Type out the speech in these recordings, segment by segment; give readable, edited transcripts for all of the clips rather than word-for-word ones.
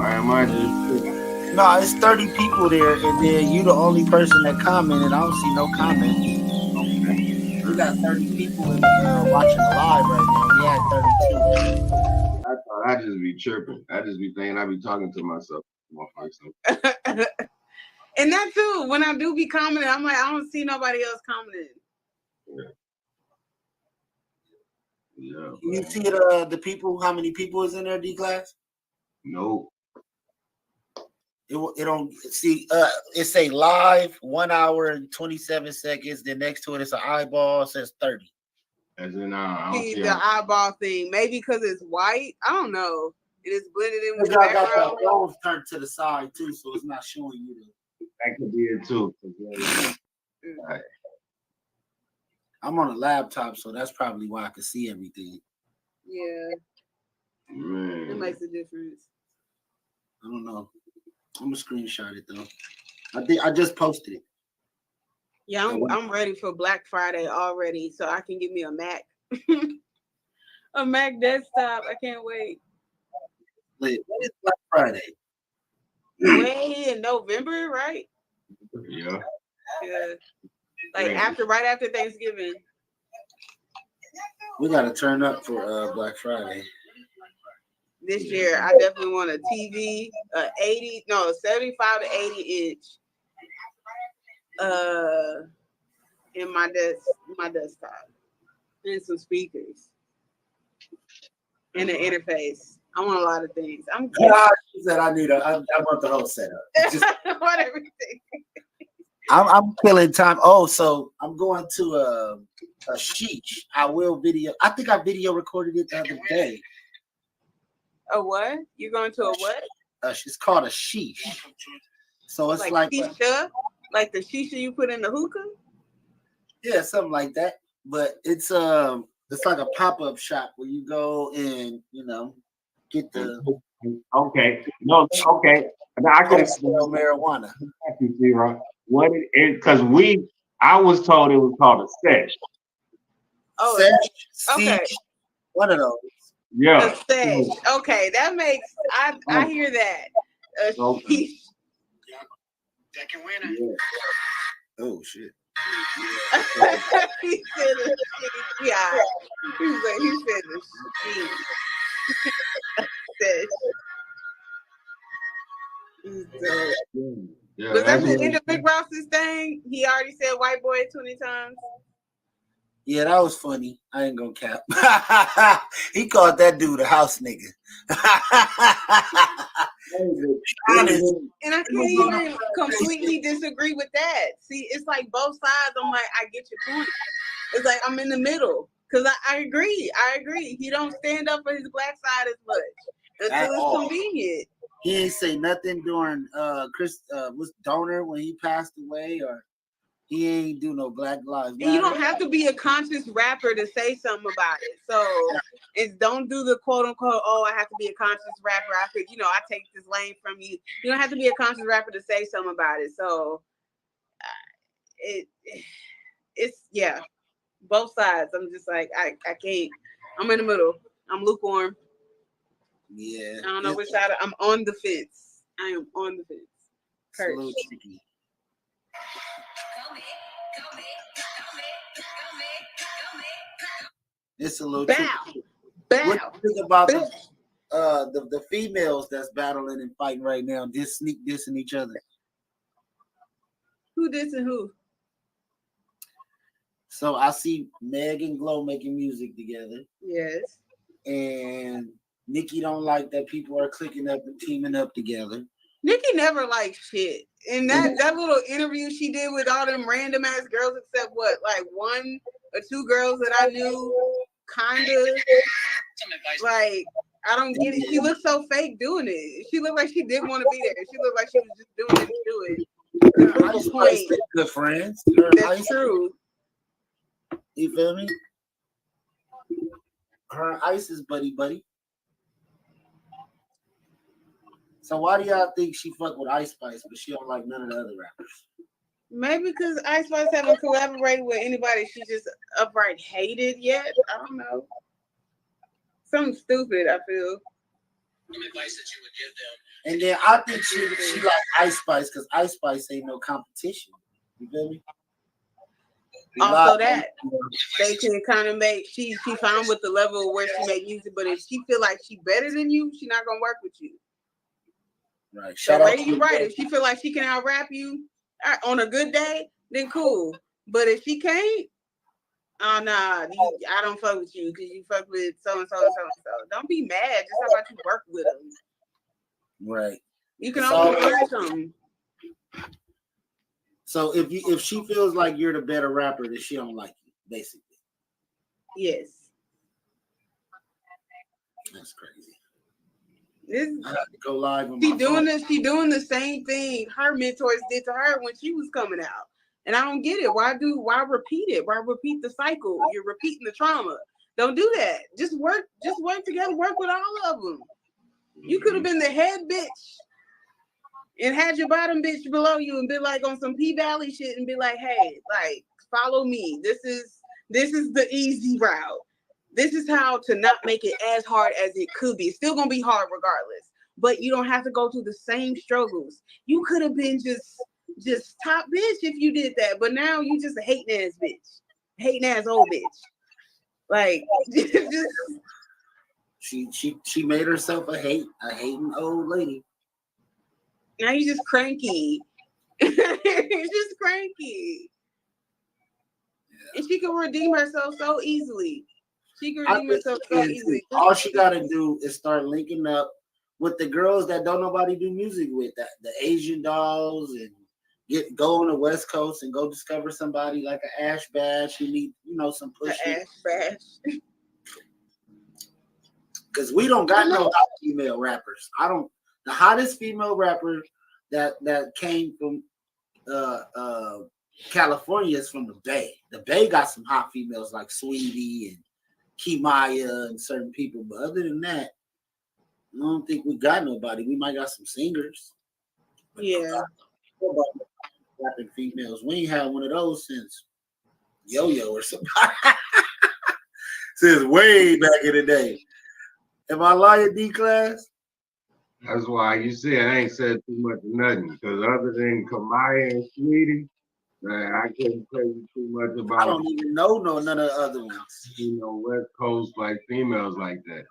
I might just. No, it's 30 people there, and then you the only person that commented. I don't see no comments. We got 30 people in watching the live right now. We had 32. I thought I just be tripping. I just be thinking I be talking to myself. And that too, when I do be commenting, I'm like, I don't see nobody else commenting. Yeah. You see the people? How many people is in there, D class? No. It don't see. It say live 1 hour and 27 seconds. Then next to it, it's an eyeball. It says 30. As in, I don't see the eyeball thing. Maybe because it's white. I don't know. It is blended in with the y'all background. got the nose turned to the side too, so it's not showing you. That could be it too. Right. I'm on a laptop, so that's probably why I can see everything. Yeah. Man. It makes a difference. I don't know. I'm gonna screenshot it though. I just posted it. Yeah, I'm ready for Black Friday already, so I can get me a Mac. A Mac desktop. I can't wait. When is Black Friday? Way in November, right? Yeah. Yeah. Like right after Thanksgiving. We gotta turn up for Black Friday. This year, I definitely want a TV, 75 to 80 inch, in my desktop, and some speakers, and an interface. I want a lot of things. She said I want the whole setup. I want everything. I'm killing time. Oh, so I'm going to a sheesh. I will video. I think I video recorded it the other day. A what? You're going to a what? It's called a sheesh. So it's like shisha, like the shisha you put in the hookah. Yeah, something like that. But it's like a pop-up shop where you go and get the okay. No, okay. Now I can explain marijuana. What it is, because I was told it was called a sesh. Oh, sesh? Okay. One of those. Yeah. A sesh. Okay, that makes I hear that. Okay. Yeah. Oh shit. He said the shit. Yeah. He said the shit. Yeah, was that the end of Rick Ross's thing? He already said white boy 20 times. Yeah, that was funny. I ain't gonna cap. He called that dude a house nigga. And I can't even completely disagree with that. See, it's like both sides. I'm like, I get your point. It's like I'm in the middle because I agree. He don't stand up for his black side as much until it's convenient. He ain't say nothing during Chris was Donor when he passed away, or he ain't do no Black Lives Matter. And you don't have to be a conscious rapper to say something about it. So don't do the quote unquote, oh, I have to be a conscious rapper. I could, I take this lane from you. You don't have to be a conscious rapper to say something about it. So it's both sides. I'm just like, I can't. I'm in the middle. I'm lukewarm. Yeah. I don't know which side. I'm on the fence. I am on the fence. It's a little tricky. It's a little tricky. What do you think about the females that's battling and fighting right now, just sneak dissing each other? Who dissing who? So I see Meg and Glow making music together. Yes. And Nikki don't like that people are clicking up and teaming up together. Nikki never liked shit. And that little interview she did with all them random ass girls, except what, like 1 or 2 girls that I knew, kind of. Like, I don't get it. She looked so fake doing it. She looked like she didn't want to be there. She looked like she was just doing it to do it. Ice Spice, they're good friends. That's true. You feel me? Her and Ice is buddy. So why do y'all think she fuck with Ice Spice, but she don't like none of the other rappers? Maybe because Ice Spice haven't collaborated with anybody she just upright hated yet. I don't know. Something stupid, I feel. advice that you would give them. And then I think she like Ice Spice because Ice Spice ain't no competition. You feel me? Also, that they can kind of make she fine with the level where she make music, but if she feel like she better than you, she not gonna work with you. Right. Shout out to you. Right. If she feel like she can out rap you on a good day, then cool. But if she can't, oh nah, I don't fuck with you because you fuck with so and so and so and so. Don't be mad. Just how about you work with them. Right. You can always learn something. So if she feels like you're the better rapper, then she don't like you, basically. Yes. That's crazy. I have to go live on she doing the same thing her mentors did to her when she was coming out. And I don't get it. Why repeat it? Why repeat the cycle? You're repeating the trauma. Don't do that. Just work together, work with all of them. You could have been the head bitch and had your bottom bitch below you and been like on some P Valley shit and be like, hey, like, follow me. This is the easy route. This is how to not make it as hard as it could be. It's still gonna be hard regardless, but you don't have to go through the same struggles. You could have been just top bitch if you did that, but now you just a hating ass bitch, hating ass old bitch. Like, just she made herself a hating old lady. Now you just cranky. You're just cranky. Yeah. And she can redeem herself so easily. She can redeem herself so easily. All she gotta do is start linking up with the girls that don't nobody do music with, the Asian dolls, and go on the West Coast and go discover somebody like an Ash Bash. You need, some push. Ash Bash. Because we don't got no hot female rappers. The hottest female rapper that came from California is from the Bay. The Bay got some hot females like Sweetie and Kimaya and certain people, but other than that, I don't think we got nobody. We might got some singers. Yeah. Rapping females. We ain't had one of those since Yo-Yo or somebody. Since way back in the day. Am I lying, D-Class? That's why you see I ain't said too much of nothing. Because other than Kamaya and Sweetie, I couldn't tell you too much about. I don't even know none of the other ones. West Coast like females like that.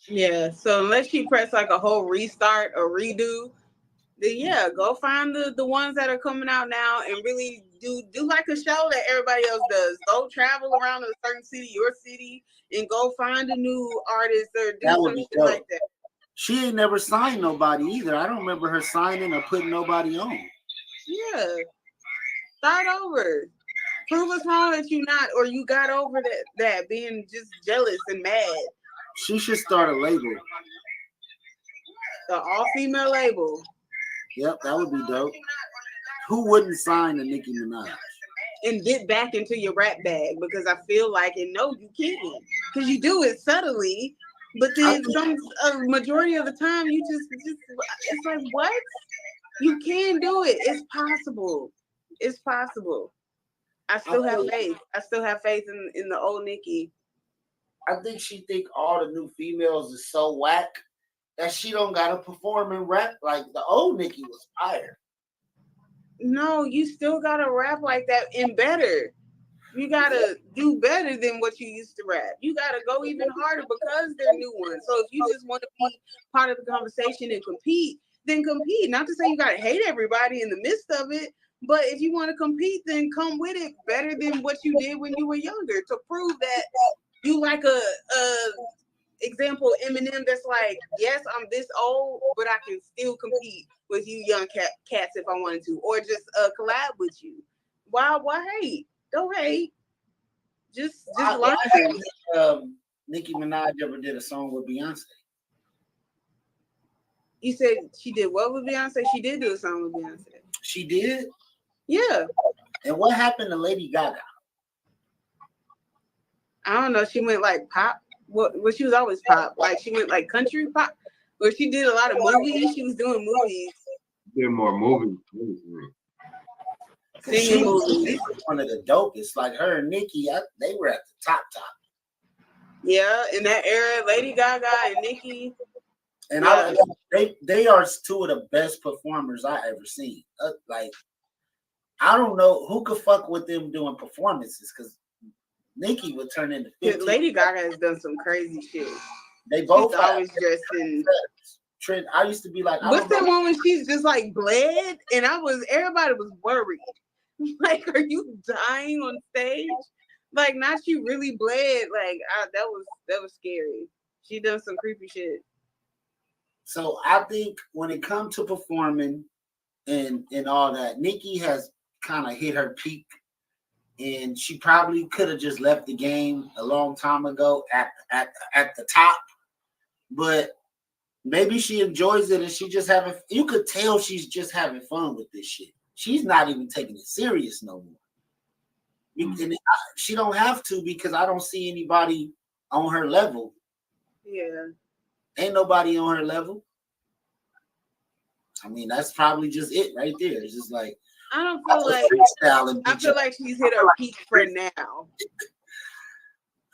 Yeah. So unless she press like a whole restart or redo, then yeah, go find the ones that are coming out now and really do like a show that everybody else does. Go travel around a certain city, your city, and go find a new artist or do something like that. She ain't never signed nobody either. I don't remember her signing or putting nobody on. Yeah. Start over. Prove us wrong that you got over that being just jealous and mad. She should start a label. The all-female label. Yep, that would be dope. Who wouldn't sign a Nicki Minaj? And get back into your rap bag, because I feel like, and no, you can't, because you do it subtly, but then a majority of the time you just it's like, what? You can do it. It's possible. It's possible. I still have faith. I still have faith in the old Nicki. I think she think all the new females is so whack that she don't gotta perform and rap like the old Nicki was fire. No, you still gotta rap like that and better. You gotta do better than what you used to rap. You gotta go even harder because they're new ones. So if you just want to be part of the conversation and compete, then compete. Not to say you gotta hate everybody in the midst of it, but if you want to compete, then come with it better than what you did when you were younger, to prove that you like a example Eminem that's like, yes, I'm this old, but I can still compete with you young cats if I wanted to, or just collab with you. Why hate? Don't hate. Just learn. Nicki Minaj ever did a song with Beyonce? You said she did what with Beyonce? She did do a song with Beyonce. She did? Yeah. And what happened to Lady Gaga? I don't know. She went like pop. Well, she was always pop. Like she went like country pop. But she did a lot of movies. She was doing movies. Did more movies. Singing movies. She's one of the dopest. Like her and Nicki, they were at the top. Yeah, in that era, Lady Gaga and Nicki. And Yeah. they are two of the best performers I ever seen. Like, I don't know who could fuck with them doing performances because Nicki would turn into 15. Lady Gaga has done some crazy shit. They both She's always dressed in. Trent, I used to be like, What's that one when she's just like bled? And everybody was worried. Like, are you dying on stage? Like, not you really bled. Like, that was scary. She done some creepy shit. So I think when it comes to performing and all that, Nicki has kind of hit her peak, and she probably could have just left the game a long time ago at the top, but maybe she enjoys it and she just having. You could tell she's just having fun with this shit. She's not even taking it serious no more. And she don't have to because I don't see anybody on her level. Yeah. Ain't nobody on her level. I mean, that's probably just it right there. It's just like I don't feel like I feel like she's hit her peak for now.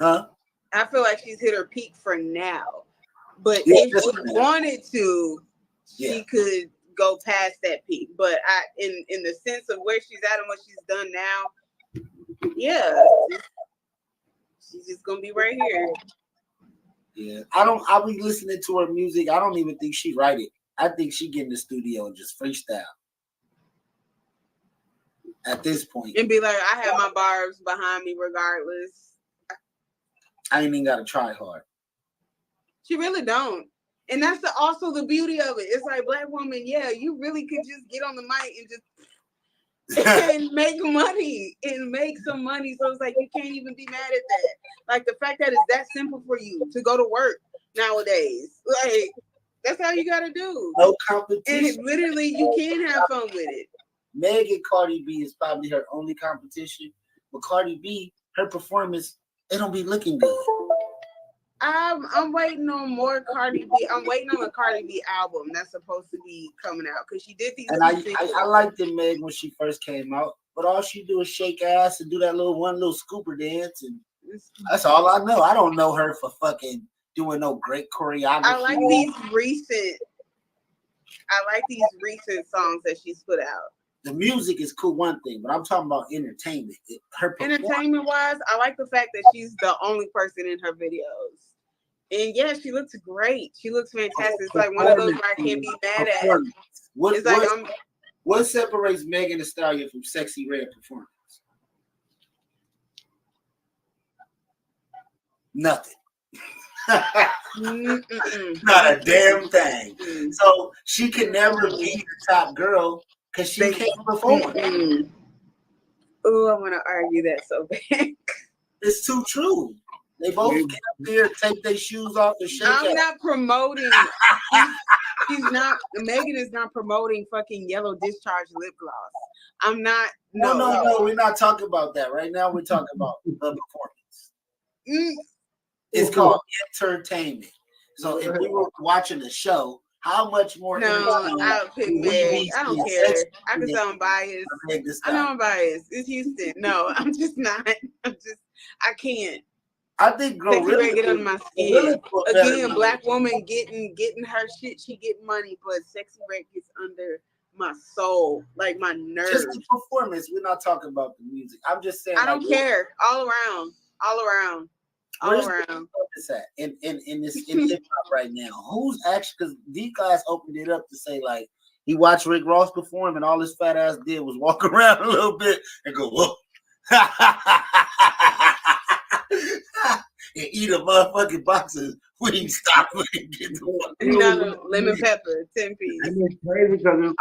Huh? I feel like she's hit her peak for now. But Yeah, if she wanted to, she could go past that peak. But in the sense of where she's at and what she's done now, yeah, she's just gonna be right here. Yeah, I'll be listening to her music. I don't even think she write it. I think she get in the studio and just freestyle. At this point. And be like, I have my bars behind me regardless. I ain't even gotta try hard. She really don't. And that's also the beauty of it. It's like, Black woman, yeah, you really could just get on the mic and just and make money and make some money. So it's like you can't even be mad at that. Like the fact that it's that simple for you to go to work nowadays. Like that's how you gotta do. No competition. And literally you can have fun with it. Meg and Cardi B is probably her only competition. But Cardi B, her performance, it don't be looking good. I'm waiting on more Cardi B. I'm waiting on a Cardi B album that's supposed to be coming out because she did these. And I liked the Meg when she first came out, but all she do is shake ass and do that little scooper dance, and that's all I know. I don't know her for fucking doing no great choreography. I like these recent songs that she's put out. The music is cool, one thing, but I'm talking about entertainment. Entertainment wise, I like the fact that she's the only person in her videos. And yeah, she looks great. She looks fantastic. It's like one of those where I can't be mad at. What separates Megan Thee Stallion from Sexy Red performance? Nothing. Not a damn thing. So she can never be the top girl because she can't perform. Oh, I want to argue that so bad. It's too true. They both get up there, take their shoes off, and shake. I'm not promoting. She's not. Megan is not promoting fucking yellow discharge lip gloss. I'm not. No. We're not talking about that right now. We're talking about the performance. It's called entertainment. So if we were watching a show, how much more? No, I'll pick Meg. I don't care. I can sound biased. I know I'm biased. It's Houston. No, I'm just not. I can't. I think Gorilla get under my skin. Again, Black woman getting her shit. She get money, but Sexy Red gets under my soul, like my nerves. Just the performance. We're not talking about the music. I'm just saying. I don't care. All around. What's that in hip hop right now? Who's actually? Because these guys opened it up to say like he watched Rick Ross perform, and all his fat ass did was walk around a little bit and go whoa. And eat a motherfucking box of Wingstop and get the lemon pepper, 10 piece. It's crazy because it's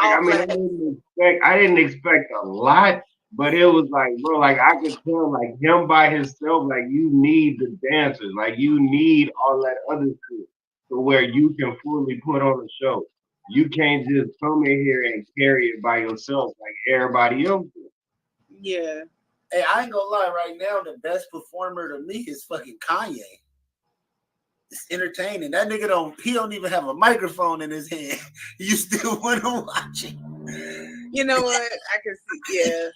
like, I didn't expect a lot, but it was like, bro, like I could tell like him by himself, like you need the dancers, like you need all that other shit to where you can fully put on a show. You can't just come in here and carry it by yourself like everybody else does. Yeah. Hey, I ain't gonna lie, right now, the best performer to me is fucking Kanye. It's entertaining. That nigga don't even have a microphone in his hand. You still want to watch it. You know what? I can see, yeah.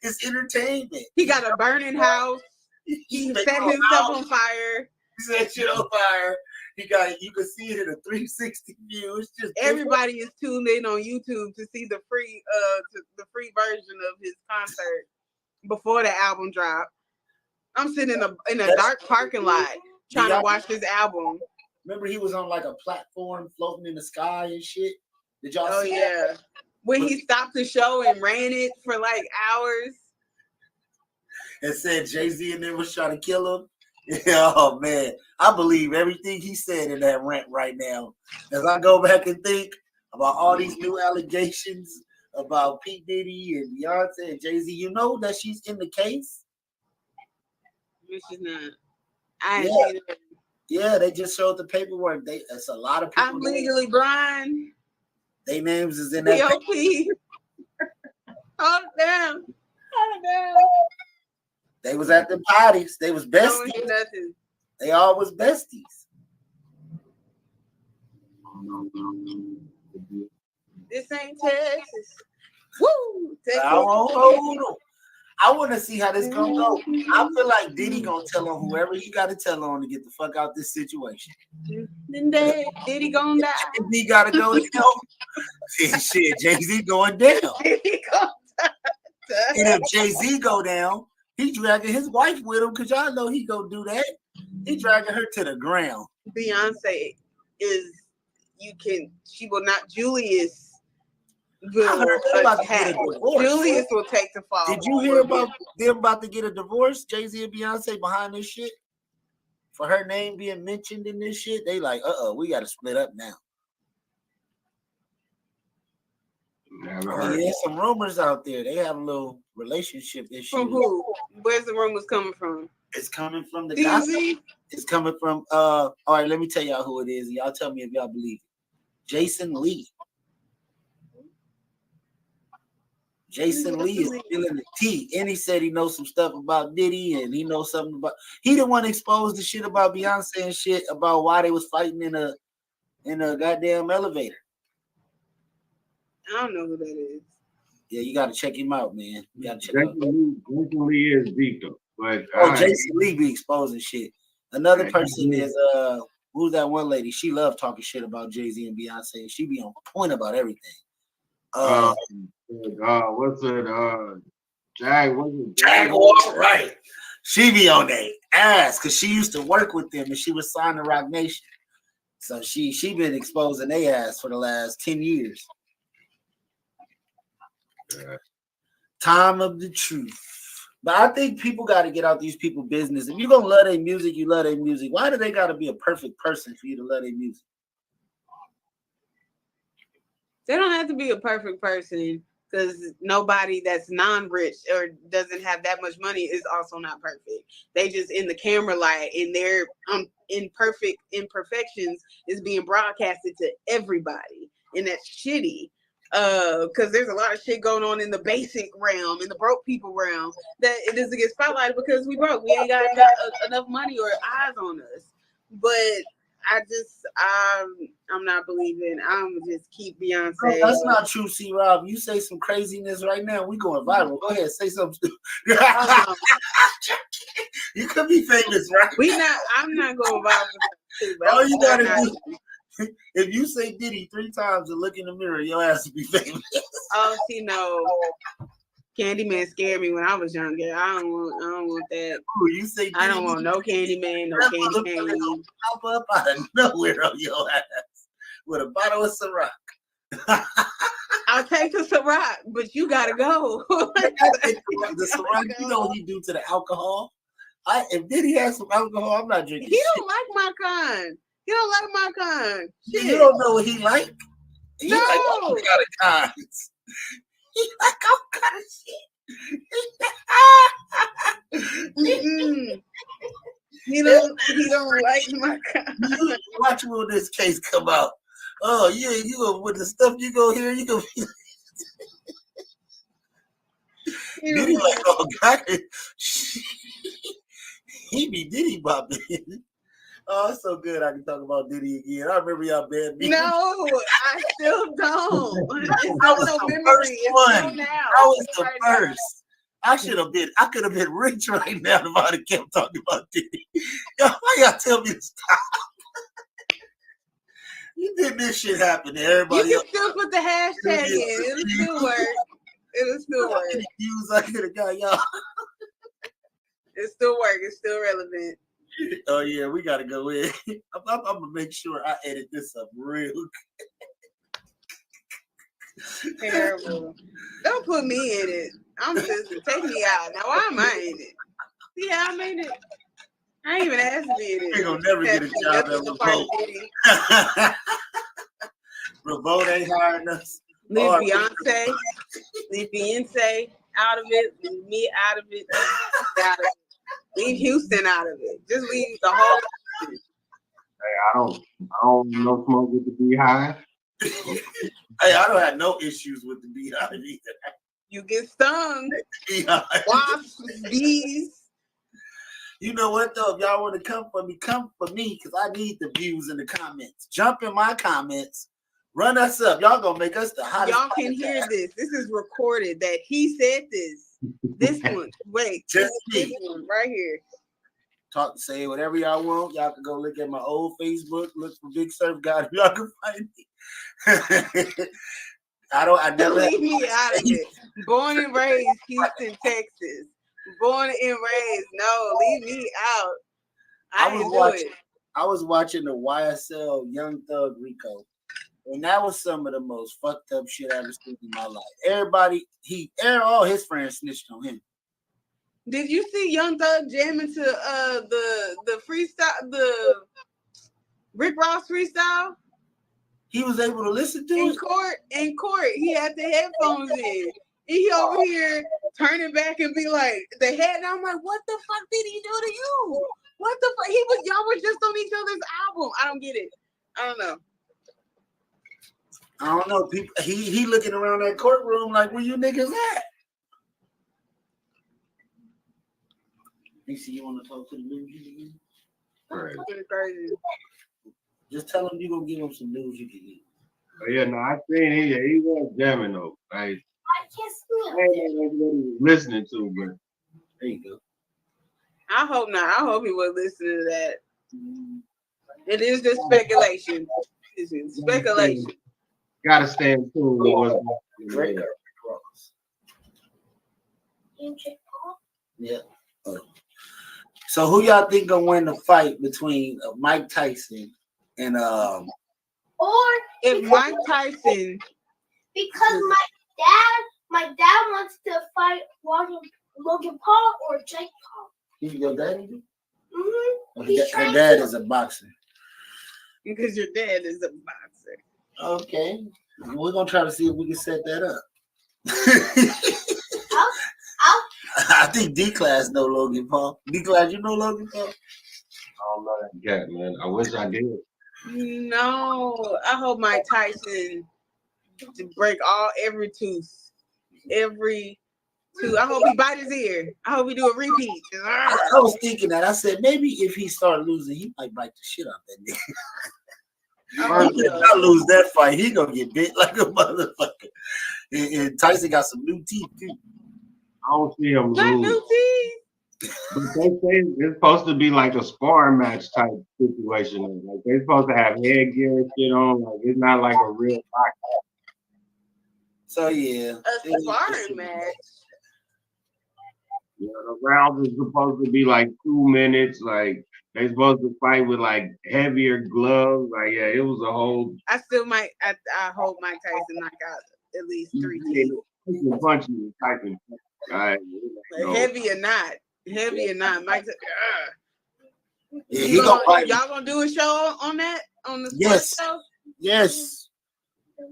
It's entertainment. He got a burning house. He set himself on fire. He set shit on fire. You can see it in a 360 view. It's just everybody is tuned in on YouTube to see the free version of his concert before the album drop. I'm sitting in a dark parking lot trying to watch this album. Remember he was on like a platform floating in the sky and shit? Did y'all see that? When he stopped the show and ran it for like hours. And said Jay-Z and them was trying to kill him. Yeah, oh man, I believe everything he said in that rant right now. As I go back and think about all these new allegations about P. Diddy and Beyonce and Jay-Z, you know that she's in the case? No, she's not. I ain't seen it. Yeah, they just showed the paperwork. It's a lot of people. I'm legally blind. Their names is in that. P.O.P. Oh damn. They was at the parties. They was besties. Nothing. They all was besties. This ain't Texas. Woo! Texas. I want to see how this gonna go. I feel like Diddy gonna tell on whoever he got to tell on to get the fuck out this situation. Then Diddy gonna die. He gotta go down. Shit, Jay-Z going down. Diddy gonna die. And if Jay-Z go down, he dragging his wife with him because y'all know he gonna do that. He dragging her to the ground. Beyonce she will not. Julius will attack. Julius will take the fall. Did you hear about them about to get a divorce? Jay-Z and Beyonce behind this shit? For her name being mentioned in this shit, they like, we gotta split up now. There's some rumors out there. They have a little relationship issue. From who? Where's the rumors coming from? It's coming from the gossip. It's coming from all right, let me tell y'all who it is. Y'all tell me if y'all believe it. Jason Lee. Jason Lee is spilling the tea. And he said he knows some stuff about Diddy and he knows something about he didn't want to expose the shit about Beyonce and shit about why they was fighting in a goddamn elevator. I don't know who that is. Yeah, you got to check him out, man. You got to check him out. Jason Lee is deep though, but Jason Lee be exposing shit. Another person is who's that one lady? She loved talking shit about Jay-Z and Beyonce. She be on point about everything. What's it? Jaguar, right? She be on their ass because she used to work with them and she was signed to Rock Nation. So she been exposing their ass for the last 10 years. Yeah. Time of the truth. But I think people got to get out these people business. If you're going to love their music, you love their music. Why do they got to be a perfect person for you to love their music? They don't have to be a perfect person because nobody that's non-rich or doesn't have that much money is also not perfect. They just in the camera light and their imperfections is being broadcasted to everybody. And that's shitty. Because there's a lot of shit going on in the basic realm, in the broke people realm, that it doesn't get spotlighted because we broke. We ain't got enough money or eyes on us. But I'm not believing. I'm just keep Beyonce. No, that's not true, C-Rob. You say some craziness right now, we going viral. Go ahead, say something. You could be famous, right? I'm not going viral. All you gotta do. If you say Diddy 3 times and look in the mirror, your ass will be famous. Oh, see, no. Candyman scared me when I was younger. I don't want that. Ooh, you say Diddy, I don't want no Candyman, no candy cane. Pop up out of nowhere on your ass with a bottle of Ciroc. I'll take the Ciroc, but you gotta go. The Ciroc, you know what he do to the alcohol? If Diddy has some alcohol, I'm not drinking. He don't like my kind. You don't like my kind. Shit. You don't know what he like? He no. like all kind of kinds. He like all kind of shit. He don't like my kind. Watch when this case come out. Oh, yeah, you go with the stuff you go here, you go. Diddy like all kind of he be Diddy bopping. Oh, it's so good I can talk about Diddy again. I remember y'all bad me. No, I still don't. I was the first one. I was the first. I could have been rich right now if I'd have kept talking about Diddy. Yo, why y'all tell me to stop? You did this shit happen to everybody You else. can still put the hashtag in. It'll still work. It'll still work. Views I could have got, y'all. It still work. It's still relevant. Oh yeah, we gotta go in. I'm gonna make sure I edit this up real good. Terrible. Don't put me in it. I'm just take me out. Now why am I in it? See how I made it? I ain't even asked to be in it. Ain't gonna never get a job at Revolt. Revolt ain't hiring us. Leave Beyonce. Leave Beyonce out of it. Leave me out of it. Out of it. Leave Houston out of it. Just leave the whole. Hey, I don't no smoke with the Beehive. Hey, I don't have no issues with the Beehive either. You get stung. Beehive. Wasps, bees. You know what though? If y'all want to come for me, because I need the views in the comments. Jump in my comments. Run us up. Y'all gonna make us the hottest. Y'all can hear this. This is recorded that he said this. This one. Wait. Just this me. one right here. Talk, say whatever y'all want. Y'all can go look at my old Facebook. Look for Big Surf God. Y'all can find me. I never Leave me out of it. Born and raised Houston, Texas. Born and raised. No, leave me out. I was watching the YSL Young Thug Rico. And that was some of the most fucked up shit I've ever seen in my life. All his friends snitched on him. Did you see Young Thug jamming to the freestyle, the Rick Ross freestyle? He was able to listen to in it? court, he had the headphones in. And he over here turning back and be like, the head, and I'm like, what the fuck did he do to you? What the fuck? Y'all were just on each other's album. I don't get it. I don't know. I don't know. People, he looking around that courtroom like, where you niggas at? You see, you want to talk to the news again? Right. Crazy. Just tell him you gonna give him some news you can eat. But yeah, no, I seen he was jamming though. Like, I can't I ain't know what he was listening to, but there you go. I hope not. I hope he was listening to that. It is just speculation. It's speculation. gotta stay in tune with what's going on. Yeah. So who y'all think gonna win the fight between Mike Tyson and Or If Mike Tyson, because my dad wants to fight Logan Paul or Jake Paul. your daddy? Mm-hmm. Her dad is a boxer. because your dad is a boxer. Okay. We're gonna try to see if we can set that up. I think D-Class know Logan Paul. D-Class, you know Logan Paul? I don't know that yet, man. I wish I did. No, I hope Mike Tyson to break every tooth. Every tooth. I hope he bite his ear. I hope he do a repeat. I was thinking that. I said maybe if he start losing, he might bite the shit out that nigga. He cannot lose that fight. He gonna get bit like a motherfucker. And Tyson got some new teeth too. I don't see him Not lose. new teeth. But they say it's supposed to be like a sparring match type situation. Like they're supposed to have headgear and shit on. Like it's not like a real box. So yeah, A sparring match. You know, the rounds is supposed to be like 2 minutes. Like they supposed to fight with like heavier gloves. Like yeah, it was a whole. I hope Mike Tyson knock out at least 3 teeth. He can punch you, Tyson. Right. Heavy or not. Mike. yeah, he gonna fight. Y'all gonna do a show on that? On the Yes. show? Yes.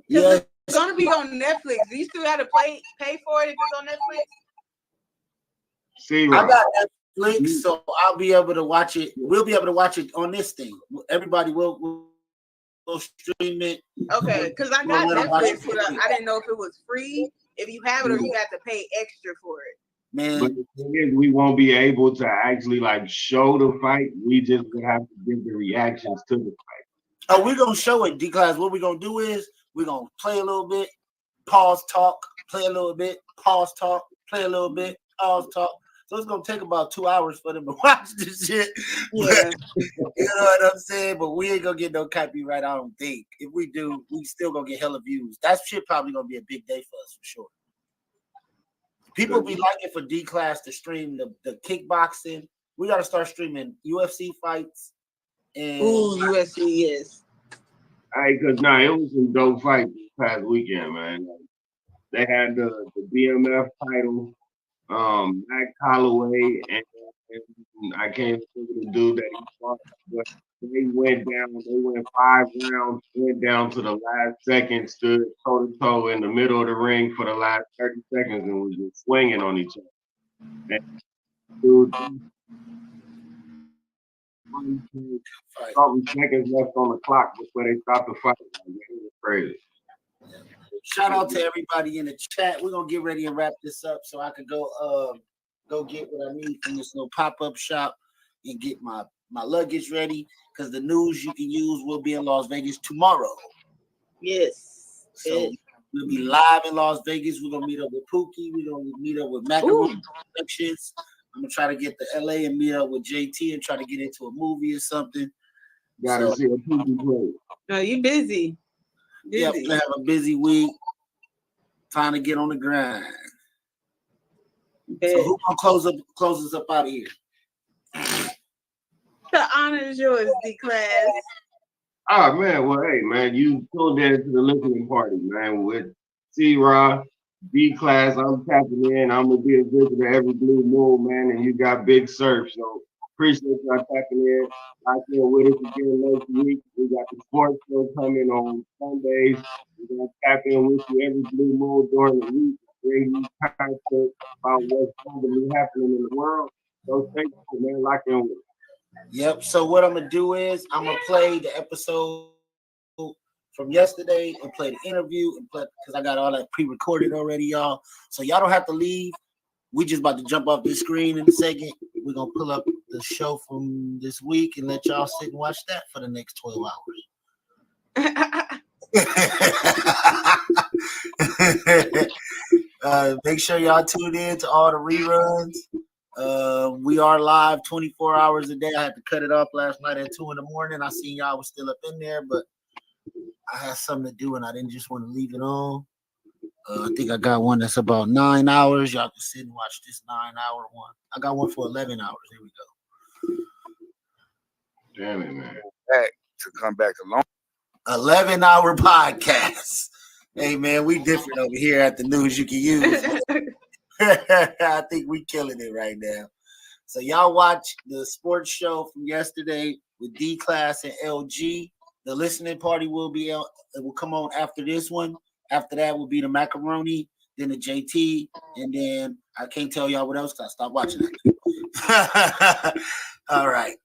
Yes. It's gonna be on Netflix. Do you still have to pay for it if it's on Netflix? See, I got Netflix, so I'll be able to watch it. We'll be able to watch it on this thing. Everybody will stream it. Okay, because I got Netflix, but I didn't know if it was free. If you have it, or you have to pay extra for it. Man, but the thing is, we won't be able to actually like show the fight. We just gonna have to give the reactions to the fight. Oh, we're gonna show it, D-Class. What we're gonna do is we're gonna play a little bit, pause, talk, play a little bit, pause, talk, play a little bit. calls, talk. So it's gonna take about 2 hours for them to watch this shit. Yeah. You know what I'm saying? But we ain't gonna get no copyright, I don't think. If we do, we still gonna get hella views. That shit probably gonna be a big day for us for sure. People be liking for D-Class to stream the kickboxing. We gotta start streaming UFC fights. And Ooh, UFC, yes. Cause it was some dope fights this past weekend, man. They had the BMF title, Matt Holloway, and I can't think of the dude that he fought, but they went 5 rounds, went down to the last second, stood toe to toe in the middle of the ring for the last 30 seconds and was just swinging on each other. And dude, couple seconds left on the clock before they stopped the fight. It was crazy. Shout out to everybody in the chat. We're gonna get ready and wrap this up so I could go get what I need from this little pop-up shop and get my luggage ready because the news you can use will be in Las Vegas tomorrow. Yes. So we'll be live in Las Vegas. We're gonna meet up with Pookie. We're gonna meet up with Macaroon Productions. I'm gonna try to get to LA and meet up with JT and try to get into a movie or something. Gotta see a Pookie play. No, you busy. Yeah, we're gonna have a busy week. Trying to get on the grind. So who gonna close us up out of here? The honor is yours, D-Class. Oh man, well hey man, you tuned in to the listening party, man, with C-Raw, D-Class. I'm tapping in. I'm gonna be a visitor every blue moon, man, and you got Big Surf. So appreciate y'all tapping in. Lock in with us again next week. We got the sports show coming on Sundays. We're gonna tap in with you every blue moon during the week. Bring you content about what's currently happening in the world. So stay tuned, man. Lock in with us. Yep. So what I'm gonna do is I'm gonna play the episode from yesterday and play the interview and play because I got all that pre-recorded already, y'all. So y'all don't have to leave. We just about to jump off this screen in a second. We're gonna pull up the show from this week and let y'all sit and watch that for the next 12 hours. Make sure y'all tune in to all the reruns. We are live 24 hours a day. I had to cut it off last night at 2 a.m. I seen y'all was still up in there, but I had something to do and I didn't just want to leave it on. I think I got one that's about 9 hours. Y'all can sit and watch this 9-hour one. I got one for 11 hours. Here we go. Damn it, man. Back to come back to long 11-hour podcast. Hey man, we different over here at the news you can use. I think we killing it right now. So y'all watch the sports show from yesterday with D-Class and LG. The listening party will come on after this one. After that will be the macaroni, then the JT, and then I can't tell y'all what else because I stopped watching it. All right.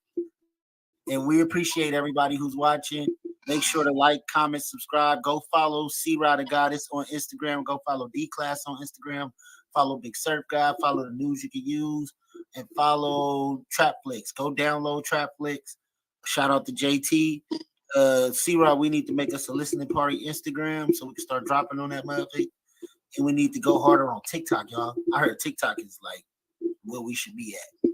And we appreciate everybody who's watching. Make sure to like, comment, subscribe. Go follow C-Rod the Goddess on Instagram. Go follow D-Class on Instagram. Follow Big Surf Guy. Follow the news you can use. And follow Trapflix. Go download Trapflix. Shout out to JT. C-Rod, we need to make us a listening party Instagram so we can start dropping on that motherfucker. And we need to go harder on TikTok, y'all. I heard TikTok is like where we should be at.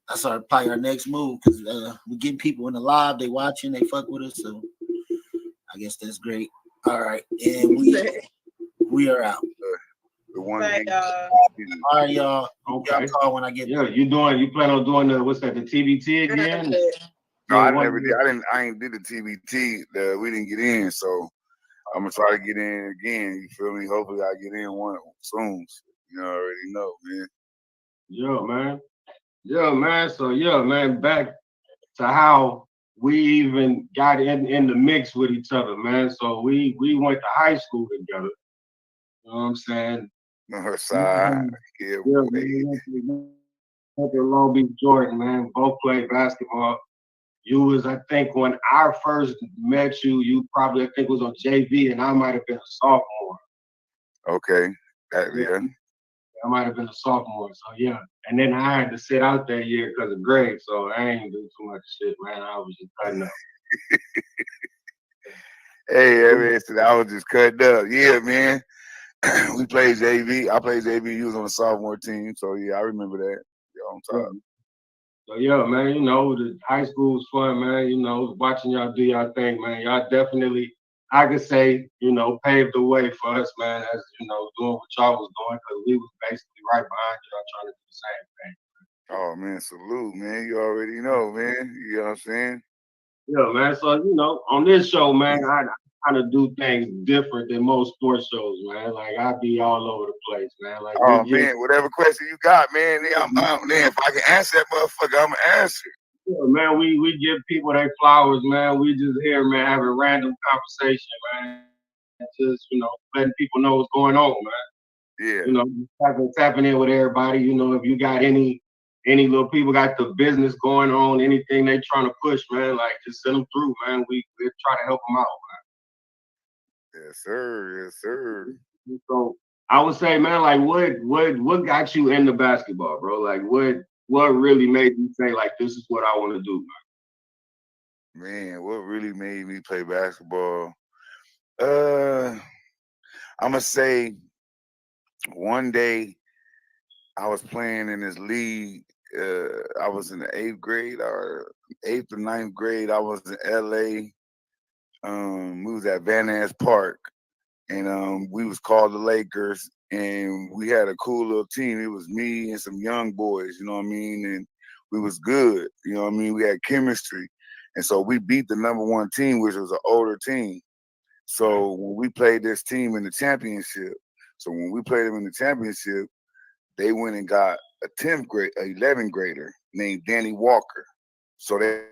That's probably our next move because we're getting people in the live. They watching, they fuck with us. So I guess that's great. All right. And we are out. Bye, all right, y'all. Okay. Y'all call when I get there. You plan on doing the TBT again? No, I never did. I ain't did the TBT. We didn't get in, so I'm gonna try to get in again. You feel me? Hopefully, I get in one soon. You already know, man. Yeah, man. So man. Back to how we even got in the mix with each other, man. So we went to high school together. You know what I'm saying? Her side, we went to Long Beach, Jordan, man. Both played basketball. You was, I think, when I first met you, you probably, I think, was on JV, and I might have been a sophomore. Okay. Yeah. I might have been a sophomore, so yeah. And then I had to sit out that year because of grades, so I ain't do too much shit, man. I was just cutting up. Hey, I was just cutting up. Yeah, man. We played JV. I played JV. You was on the sophomore team, so yeah, I remember that. Yeah, on top. So yeah, man, you know, the high school was fun, man. You know, watching y'all do y'all thing, man. Y'all definitely, I could say, you know, paved the way for us, man, as you know, doing what y'all was doing, because we was basically right behind y'all trying to do the same thing. Oh man, salute, man. You already know, man. You know what I'm saying? Yeah, man. So, you know, on this show, man, I kind of do things different than most sports shows, man. Like I be all over the place, man. Like we Oh get man, whatever question you got, man. Man, if I can answer that motherfucker, I'm gonna answer. yeah, man, we give people their flowers, man. We just here, man, having random conversation, man. Just, you know, letting people know what's going on, man. Yeah. You know, tapping in with everybody. You know, if you got any little people got the business going on, anything they trying to push, man, like just send them through, man. We try to help them out. Yes, sir. Yes, sir. So I would say, man, like what got you into basketball, bro? Like what really made you say like this is what I want to do, Man, what really made me play basketball? I'm gonna say one day I was playing in this league. I was in the 8th grade or 8th or 9th grade. I was in LA. We was at Van Ness Park, and we was called the Lakers, and we had a cool little team. It was me and some young boys, you know what I mean, and we was good, you know what I mean. We had chemistry, and so we beat the #1 team, which was an older team. So when we played this team in the championship, they went and got a 11th grader named Danny Walker. So they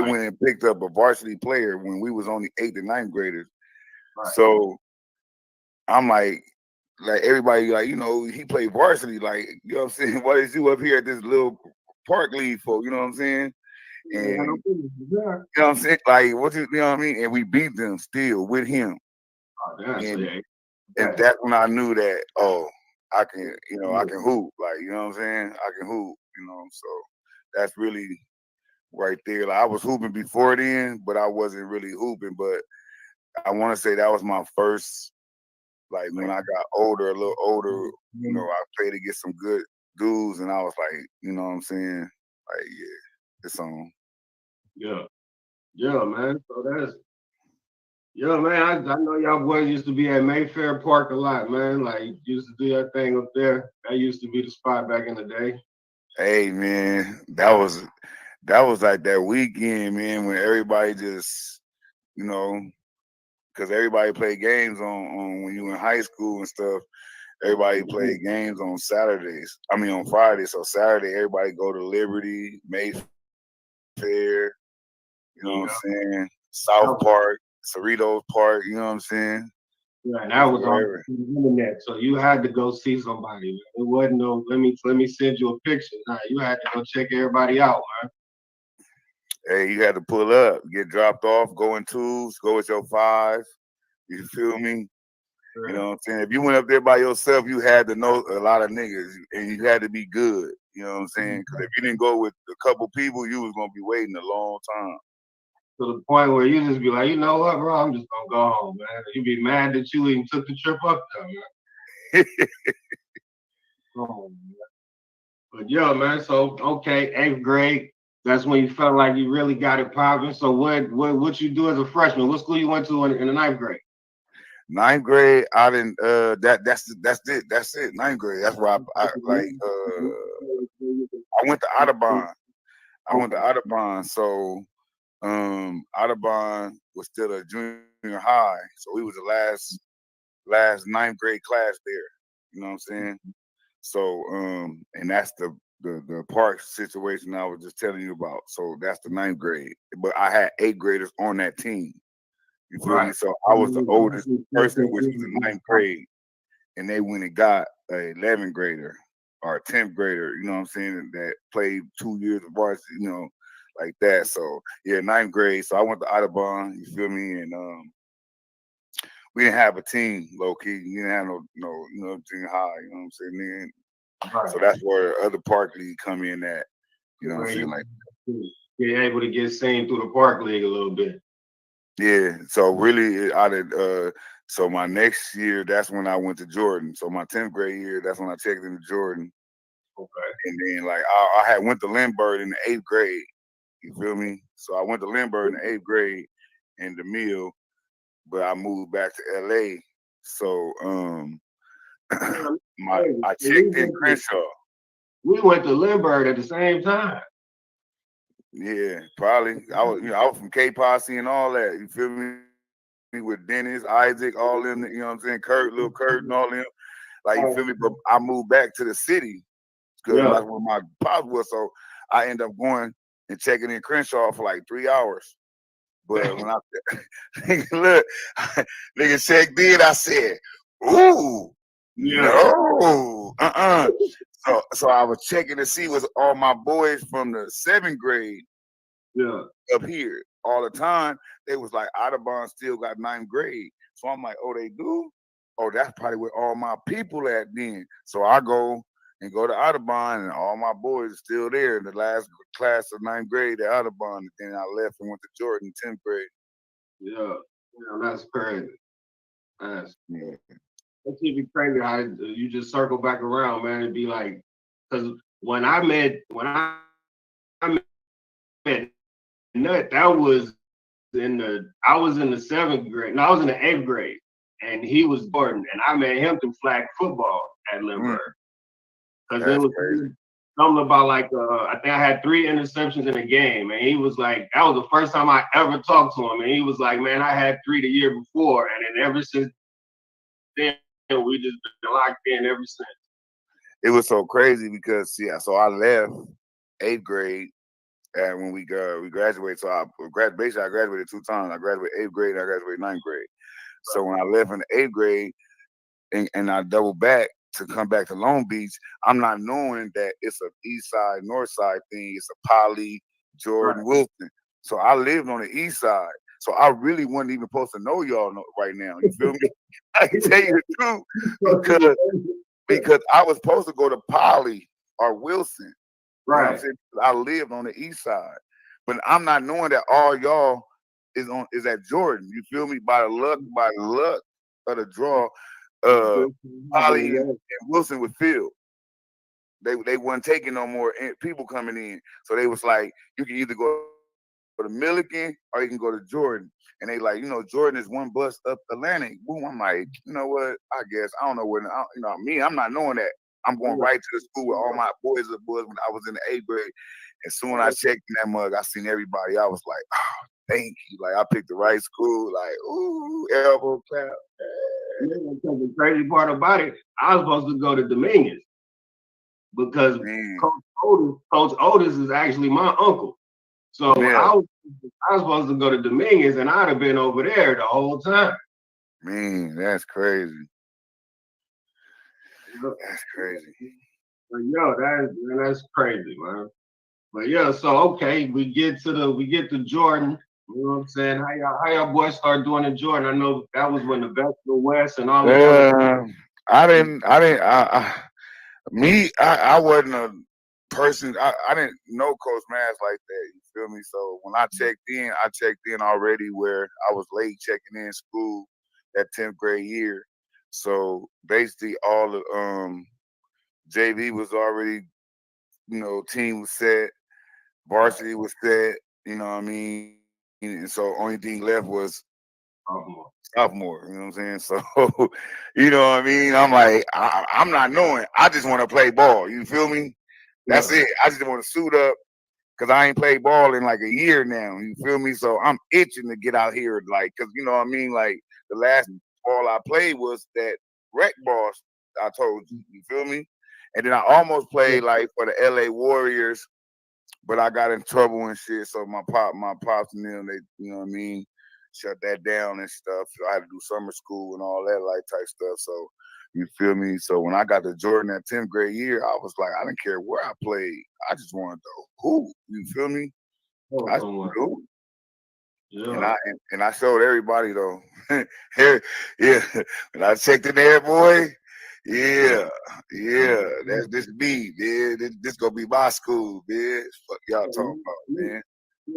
went and picked up a varsity player when we was only 8th and 9th graders. Right. So I'm like everybody, like, you know, he played varsity, like, you know what I'm saying? What is you up here at this little park league for? You know what I'm saying? And you know what I'm saying? Like, you know what I mean? And we beat them still with him. And that's when I knew that, I can, you know, I can hoop. Like, you know what I'm saying? I can hoop, you know. So that's really right there. Like I was hooping before then, but I wasn't really hooping. But I want to say that was my first, like when I got older, a little older, you know, I played against some good dudes, and I was like, you know what I'm saying? Like, yeah, it's on. Yeah. Yeah, man. So that's yeah, man. I know y'all boys used to be at Mayfair Park a lot, man. Like used to do that thing up there. That used to be the spot back in the day. Hey man, that was like that weekend, man, when everybody just, you know, because everybody played games on when you were in high school and stuff. Everybody played games on Saturdays. I mean on Fridays. So Saturday, everybody go to Liberty, Mayfair, you know what I'm saying? South Park, Cerritos Park, you know what I'm saying? Yeah, and that was on the internet, so you had to go see somebody. Man. It wasn't no let me send you a picture. Nah, you had to go check everybody out, man. Hey, you had to pull up, get dropped off, go in twos, go with your five. You feel me? You know what I'm saying? If you went up there by yourself, you had to know a lot of niggas, and you had to be good. You know what I'm saying? Because if you didn't go with a couple people, you was gonna be waiting a long time. To the point where you just be like, you know what, bro? I'm just gonna go home, man. You be mad that you even took the trip up there, man. Oh, man. But yeah, man. So okay, 8th grade. That's when you felt like you really got it popping. So what you do as a freshman? What school you went to in the 9th grade? 9th grade, I didn't. That's it. That's it. 9th grade. That's where I like. I went to Audubon. So Audubon was still a junior high. So we was the last 9th grade class there. You know what I'm saying? So and that's the park situation I was just telling you about. So that's the 9th grade. But I had 8th graders on that team. You feel me? So I was the oldest person, which was in 9th grade, and they went and got a 11th grader or a 10th grader. You know what I'm saying? That played 2 years of varsity. You know, like that. So yeah, 9th grade. So I went to Audubon. You feel me? And we didn't have a team, low key. You didn't have no junior high. You know what I'm saying? Then, so that's where other park league come in at. You know what I'm saying? Like you're able to get seen through the park league a little bit. Yeah. So really, out of So my next year, that's when I went to Jordan. So my 10th grade year, that's when I checked into Jordan. Okay. And then like I had went to Lindbergh in the 8th grade. You feel me? So I went to Lindbergh in the 8th grade in the mill, but I moved back to LA. So I checked in Crenshaw. We went to Lindbergh at the same time. Yeah, probably. I was from K Posse and all that. You feel me? With Dennis, Isaac, all them, you know what I'm saying? Kurt, Lil Kurt and all them. Like, you feel me? But I moved back to the city because that's where my pops was. So I ended up going and checking in Crenshaw for like 3 hours. But when I look, nigga checked in, I said, ooh, no, So I was checking to see was all my boys from the 7th grade up here all the time. They was like, Audubon still got 9th grade. So I'm like, oh, they do? Oh, that's probably where all my people at then. So I go to Audubon, and all my boys are still there in the last class of 9th grade at Audubon. And then I left and went to Jordan 10th grade. Yeah, that's crazy. That's even crazy how you just circle back around, man. It'd be like, because when I met Nut, I was in the 7th grade. No, I was in the 8th grade, and he was Jordan, and I met him through flag football at Lindbergh. Because it was crazy. Something about like I think I had 3 interceptions in a game, and he was like, that was the first time I ever talked to him, and he was like, man, I had 3 the year before, and then ever since then we just been locked in ever since. It was so crazy because so I left 8th grade, and when we graduated, so I graduated 2 times. I graduated 8th grade, and I graduated 9th grade. So when I left in the 8th grade, and I doubled back to come back to Long Beach, I'm not knowing that it's a east side, north side thing. It's a Poly, Jordan, Wilson. So I lived on the east side. So I really wasn't even supposed to know y'all right now. You feel me? I can tell you the truth because I was supposed to go to Poly or Wilson. Right. You know what I'm saying? I lived on the east side. But I'm not knowing that all y'all is at Jordan. You feel me? By the luck of the draw, Poly and Wilson would fill. They wasn't taking no more people coming in. So they was like, you can either go to Milliken or you can go to Jordan. And they like, Jordan is 1 bus up Atlantic. Boom. I'm like, you know what? I guess I don't know where. Me, I'm not knowing that. I'm going right to the school where all my boys was when I was in the 8th grade. As soon as I checked in that mug, I seen everybody. I was like, oh, thank you. Like I picked the right school. Like, ooh, elbow clap. The crazy part about it, I was supposed to go to Dominguez because Coach Otis is actually my uncle. So I was supposed to go to Dominguez, and I'd have been over there the whole time. Man, that's crazy. That's crazy. But that's crazy, man. But yeah, so okay, we get to Jordan. You know what I'm saying? How y'all boys start doing in Jordan? I know that was when the best of the West and all that. I wasn't a person. I didn't know Coach Mass like that. You feel me? So when I checked in already where I was late checking in school that 10th grade year. So basically all the JV was already, team was set, varsity was set, you know what I mean? And so only thing left was sophomore, you know what I'm saying? So, you know what I mean? I'm like, I'm not knowing. I just want to play ball. You feel me? That's it. I just want to suit up because I ain't played ball in like a year now. You feel me? So I'm itching to get out here, like, because you know what I mean? Like the last ball I played was that rec ball I told you. You feel me? And then I almost played like for the LA Warriors, but I got in trouble and shit. So my pops and them, they, you know what I mean, shut that down and stuff. So I had to do summer school and all that like type stuff. So you feel me? So when I got to Jordan that 10th grade year, I was like, I didn't care where I played. I just wanted to hoop. You feel me? I just wanted to hoop. Yeah. And I showed everybody though. Yeah. When I checked in there, boy. Yeah. That's this me, man. This gonna be my school, man. Fuck y'all talking about, man.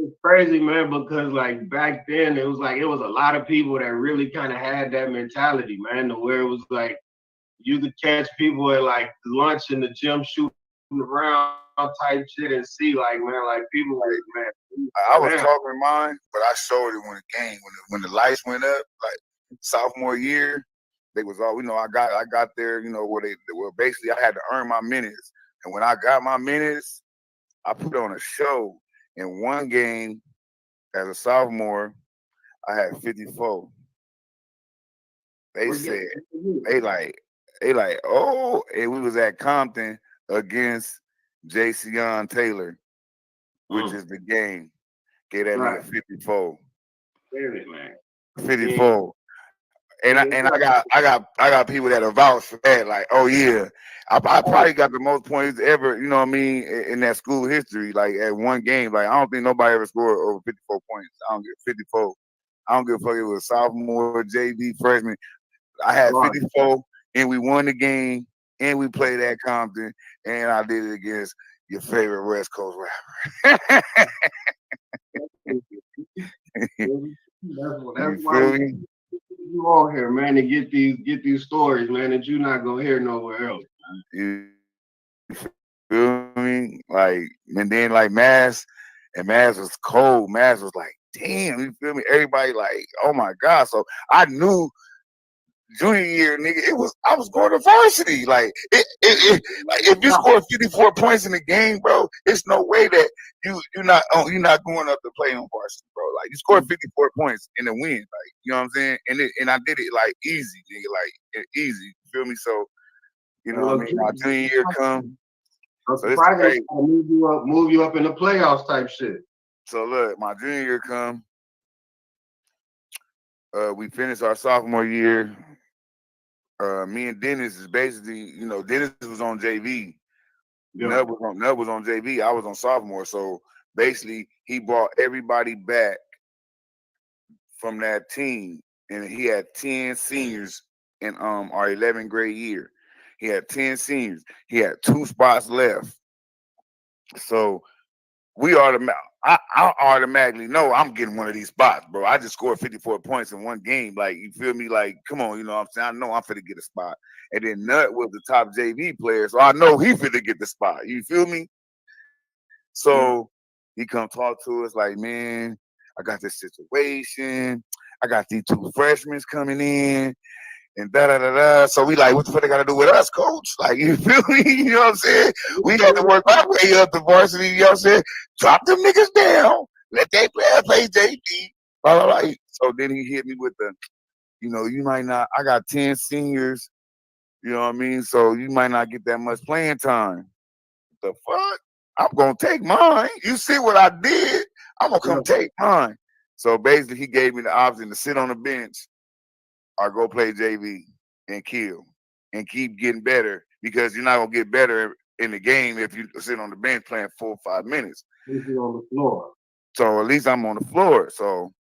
it's crazy, man, because like back then it was a lot of people that really kind of had that mentality, man, to where it was like you could catch people at like lunch in the gym shooting around type shit and see like man, like people like man. I was talking mine, but I showed it when the game when the lights went up, like sophomore year, they was all I got there, where basically I had to earn my minutes. And when I got my minutes, I put on a show. In one game as a sophomore, I had 54. They said they like, oh, and we was at Compton against Jayceon Taylor, which is the game. Get that nigga 54. Really, man. 54. And I got people that are vouch for that. Like, oh yeah, I probably got the most points ever. You know what I mean? In that school history, like at one game. Like I don't think nobody ever scored over 54 points. I don't get 54. I don't give a fuck. It was sophomore, JV, freshman. I had 54, and we won the game, and we played at Compton, and I did it against your favorite West Coast rapper. That's why you all here, man, to get these stories, man, that you're not gonna hear nowhere else. You feel me? Like, and then like Mass was cold. Mass was like, damn, you feel me? Everybody like, oh my God. So I knew junior year, nigga, I was going to varsity. Like like if you score 54 points in the game, bro, it's no way that you're not going up to play on varsity, bro. Like you scored 54 points in the win, like you know what I'm saying? And I did it like easy, nigga, like easy. You feel me? So you know what I mean? My junior year come. I'm surprised they move you up in the playoffs type shit. So look, my junior year come. We finished our sophomore year. Me and Dennis is basically, Dennis was on JV. Yeah. Nub was on JV. I was on sophomore. So basically, he brought everybody back from that team, and he had 10 seniors in our 11th grade year. He had 10 seniors. He had 2 spots left. So I automatically know I'm getting one of these spots, bro. I just scored 54 points in one game. Like, you feel me? Like, come on, you know what I'm saying? I know I'm finna get a spot. And then Nut was the top JV player, so I know he finna get the spot. You feel me? So he come talk to us like, man, I got this situation. I got these 2 freshmen coming in. And da-da-da-da. So we like, what the fuck they got to do with us, coach? Like, you feel me? You know what I'm saying? We had to work our way up the varsity, you know what I'm saying? Drop them niggas down. Let that player play JV. Blah, blah, blah. So then he hit me with the, you might not, I got 10 seniors, you know what I mean? So you might not get that much playing time. The fuck? I'm going to take mine. You see what I did? I'm going to come take mine. So basically, he gave me the option to sit on the bench or go play JV and kill and keep getting better, because you're not gonna get better in the game if you sit on the bench playing 4 or 5 minutes. You're on the floor. So at least I'm on the floor. So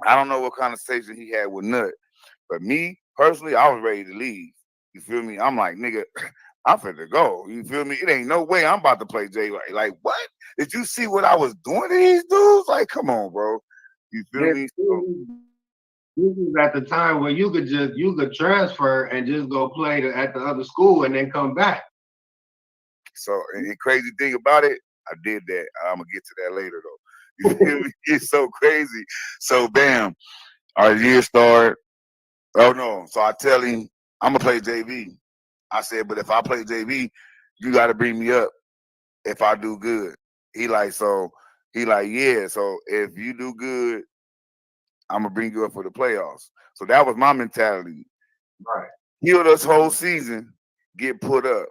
I don't know what conversation he had with Nut, but me personally, I was ready to leave. You feel me? I'm like, nigga, I'm finna go. You feel me? It ain't no way I'm about to play JV. Like what? Did you see what I was doing to these dudes? Like, come on, bro. You feel me? So, this is at the time where you could transfer and just go play at the other school and then come back. So, and the crazy thing about it, I did that. I'm gonna get to that later though. You feel me? It's so crazy. So, bam, our year started. Oh no! So I tell him I'm gonna play JV. I said, but if I play JV, you got to bring me up if I do good. He like, yeah. So if you do good, I'm gonna bring you up for the playoffs. So that was my mentality. Right. Heal this whole season, get put up.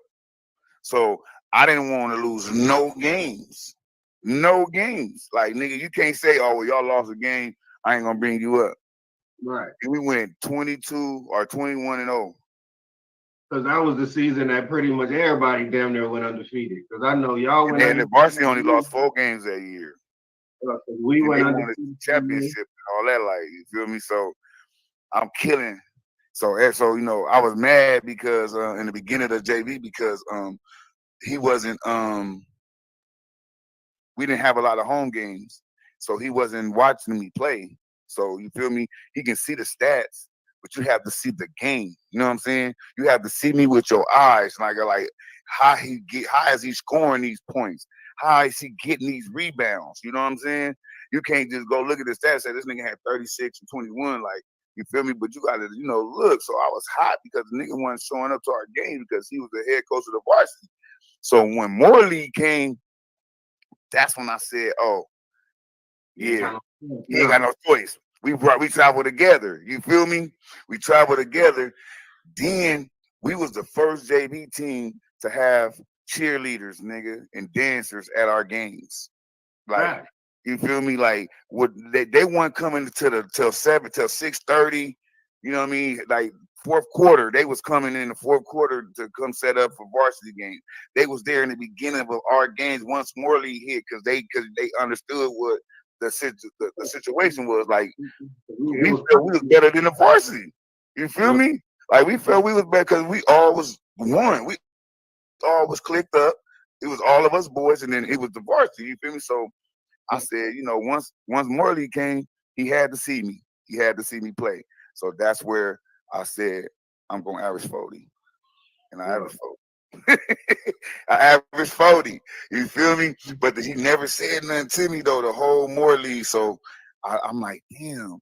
So I didn't want to lose no games. No games. Like, nigga, you can't say, oh, well, y'all lost a game, I ain't gonna bring you up. Right. And we went 22 or 21-0. Because that was the season that pretty much everybody damn near went undefeated. Because I know y'all went. And the varsity only lost 4 games that year. We went won the championship and all that, like, you feel me? So I'm killing. So I was mad because in the beginning of the JV, because he wasn't we didn't have a lot of home games. so he wasn't watching me play. So you feel me? He can see the stats, but you have to see the game. You know what I'm saying? You have to see me with your eyes, like how is he scoring these points? How is he getting these rebounds? You know what I'm saying? You can't just go look at the stats and say this nigga had 36 and 21. Like, you feel me? But you gotta, look. So I was hot because the nigga wasn't showing up to our game because he was the head coach of the varsity. So when Morley came, that's when I said, oh, yeah, he ain't got no choice. We traveled together. You feel me? We traveled together. Then we was the first JV team to have cheerleaders, nigga, and dancers at our games. Like, Right. you feel me? Like, what they weren't coming till 6:30. You know what I mean? Like, fourth quarter, they was coming in the fourth quarter to come set up for varsity games. They was there in the beginning of our games once Morley hit because they understood what the situation was. Like, we felt we was better than the varsity. You feel me? Like, we felt we was better because we all was one. We all was clicked up. It was all of us boys, and then it was the varsity. You feel me? So I said, once Morley came, he had to see me. He had to see me play. So that's where I said I'm gonna average 40, and I averaged 40. I averaged 40. You feel me? But he never said nothing to me though the whole Morley. So I'm like, damn.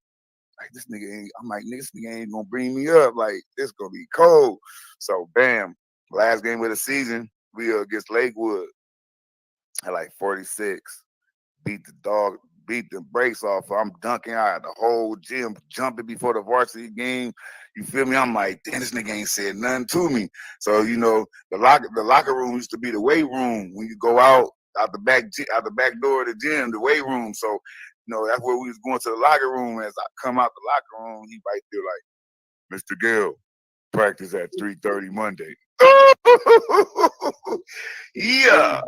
Like, this nigga ain't. I'm like, this nigga ain't gonna bring me up. Like, this gonna be cold. So bam, last game of the season, we against Lakewood at like 46. Beat the brakes off. I'm dunking out the whole gym, jumping before the varsity game. You feel me? I'm like, damn, this nigga ain't said nothing to me. So the locker room used to be the weight room when you go out the back door of the gym, the weight room. So that's where we was going to the locker room. As I come out the locker room, he right there like, Mr. Gill, practice at 3:30 Monday. Yeah.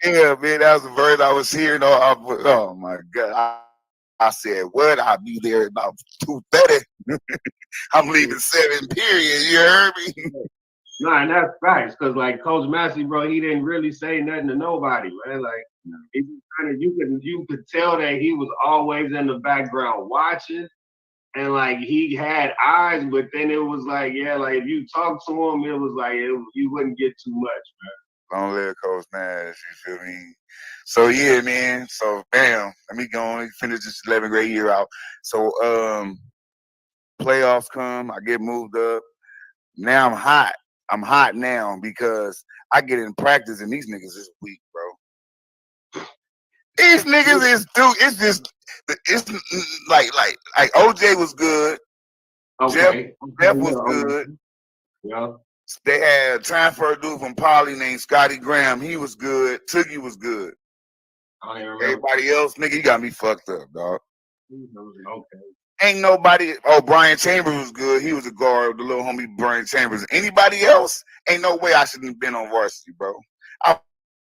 Yeah, man, that was the verse I was hearing. Oh my God. I said, what? I'll be there about 2:30. I'm leaving 7, period. You heard me? No, and that's facts, because like Coach Massey, bro, he didn't really say nothing to nobody, man. Like, he kind of, you could tell that he was always in the background watching, and like he had eyes, but then it was like, yeah, like if you talk to him, it was like you wouldn't get too much, man. Long live Coach Nash, you feel me? So yeah, man. So bam, let me go on and finish this 11th grade year out. So playoffs come, I get moved up. Now I'm hot. I'm hot now because I get in practice and these niggas is weak, bro. These niggas is it's just it's like OJ was good. Okay. Jeff was good. Yeah. They had a transfer dude from Poly named Scotty Graham. He was good. Toogie was good. Everybody else, nigga, you got me fucked up, dog. Okay. Ain't nobody. Oh, Brian Chambers was good. He was a guard, the little homie Brian Chambers. Anybody else? Ain't no way I shouldn't have been on varsity, bro. I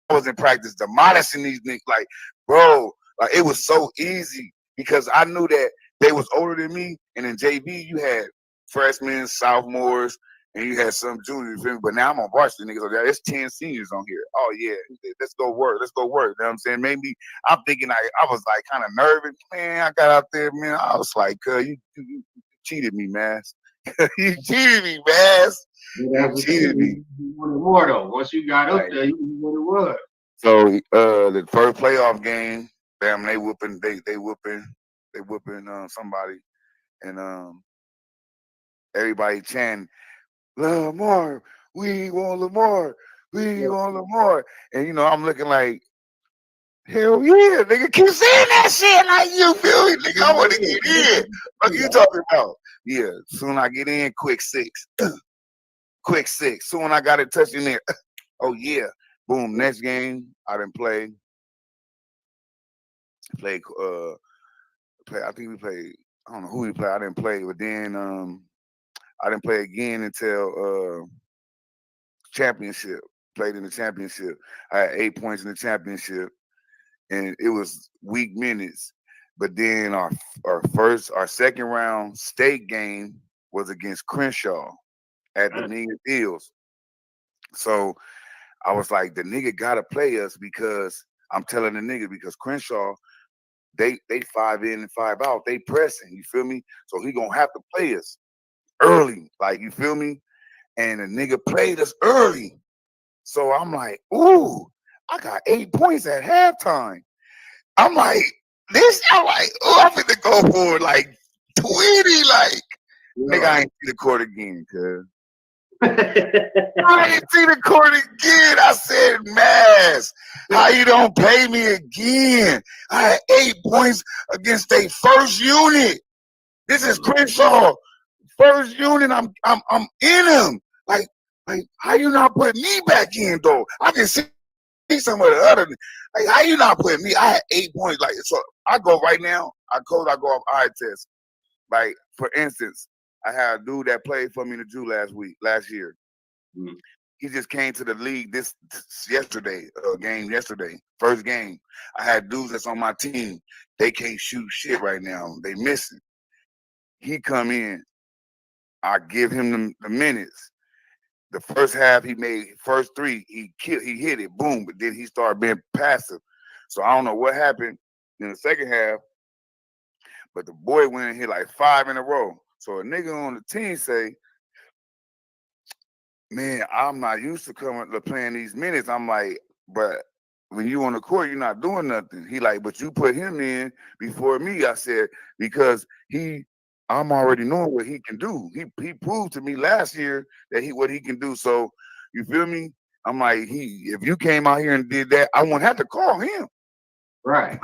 was in practice demolishing these niggas. Like, bro, like it was so easy because I knew that they was older than me. And in JV, you had freshmen, sophomores, and you had some juniors. But now I'm on varsity, niggas. So there's 10 seniors on here. Oh yeah, let's go work. Let's go work. You know what I'm saying? Maybe I'm thinking I was like kind of nervous. Man, I got out there, man. I was like, you cheated me, man. You cheated me, man. You cheated me. You wanted more though. Once you got up there, you knew what it was. So the first playoff game, damn, they whooping somebody, and everybody chanting, Lamar, we want Lamar, we want Lamar, and I'm looking like, hell yeah, nigga, keep saying that shit like you feel me, nigga. I want to get in. What you talking about? Yeah, soon I get in, quick 6, quick 6. Soon I got it touching there. Oh yeah, boom. Next game I didn't play. I think we played. I don't know who we played. I didn't play, but then I didn't play again until championship. Played in the championship. I had 8 points in the championship, and it was weak minutes. But then our second round state game was against Crenshaw at the Nina Fields. So I was like, the nigga gotta play us because I'm telling the nigga because Crenshaw they 5 in and 5 out. They pressing, you feel me? So he gonna have to play us early, like you feel me? And the nigga played us early. So I'm like, ooh, I got 8 points at halftime. I'm like, I'm like, oh, I'm finna go for like 20, like, nigga, I ain't see the court again, cuz. I ain't see the court again. I said, Mass, how you don't pay me again? I had 8 points against a first unit. This is Crenshaw. First unit, I'm in him. Like, how you not putting me back in though? I can see some of the other. Like, how you not putting me? I had 8 points. Like, so I go right now. I go off eye test. Like, for instance, I had a dude that played for me in the Jew last year. Mm-hmm. He just came to the league this yesterday, first game. I had dudes that's on my team. They can't shoot shit right now. They missing. He come in. I give him the minutes. The first half he made, first 3, he hit it, boom, but then he started being passive. So I don't know what happened in the second half, but the boy went and hit like 5 in a row. So a nigga on the team say, man, I'm not used to coming to playing these minutes. I'm like, but when you on the court, you're not doing nothing. He like, but you put him in before me. I said, because I'm already knowing what he can do. He proved to me last year that what he can do. So you feel me? I'm like, if you came out here and did that, I won't have to call him. Right.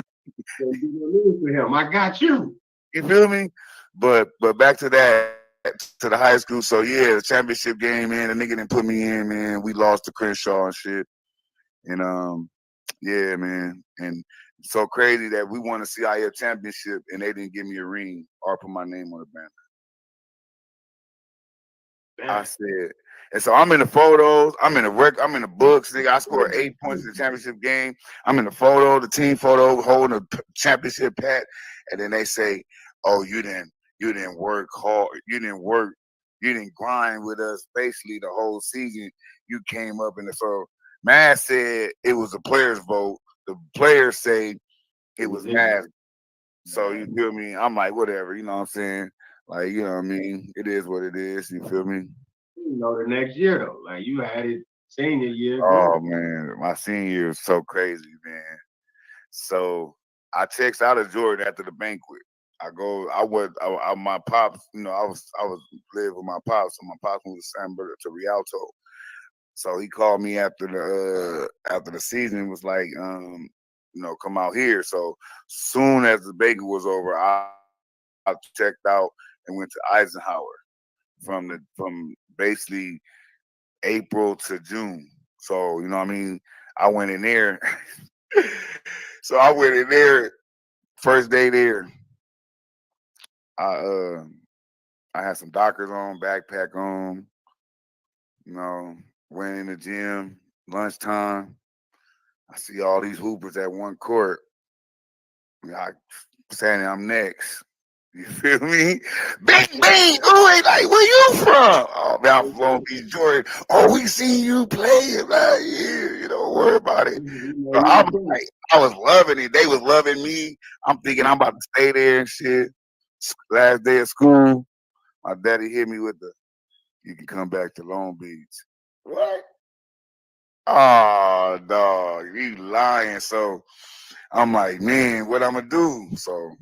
So you gonna lose for him. I got you. You feel me? But back to that, to the high school. So yeah, the championship game, man, the nigga didn't put me in, man. We lost to Crenshaw and shit. And yeah, man. And so crazy that we won a CIF championship and they didn't give me a ring or put my name on the banner. I said, and so I'm in the photos, I'm in the books, nigga. I scored 8 points in the championship game. I'm in the photo, the team photo, holding a championship hat, and then they say, "Oh, you didn't work hard, you didn't grind with us basically the whole season. You came up in the so." Mass said it was a players' vote. The players say it was Mass. So you feel me? I'm like, whatever, you know what I'm saying? Like, you know what I mean? It is what it is, you feel me? You know, the next year though, like you had it senior year. Oh man, my senior year was so crazy, man. So I text out of Jordan after the banquet. My pops, you know, I was living with my pops, so my pops moved to San Bernardino to Rialto. So he called me after the season and was like, you know, come out here. So soon as the banquet was over, I checked out and went to Eisenhower from basically April to June. So, you know what I mean? I went in there. So I went in there, first day there. I had some Dockers on, backpack on, you know, went in the gym, lunchtime. I see all these hoopers at one court. I saying I'm next. You feel me? Bang, bang. Oh, like, where you from? Oh, man, I'm from Long Beach, Jordan. Oh, we seen you play right here. You don't worry about it. So I was loving it. They was loving me. I'm thinking I'm about to stay there and shit. Last day of school, my daddy hit me with you can come back to Long Beach. What? Oh, dog, you lying. So I'm like, man, what I'm going to do? So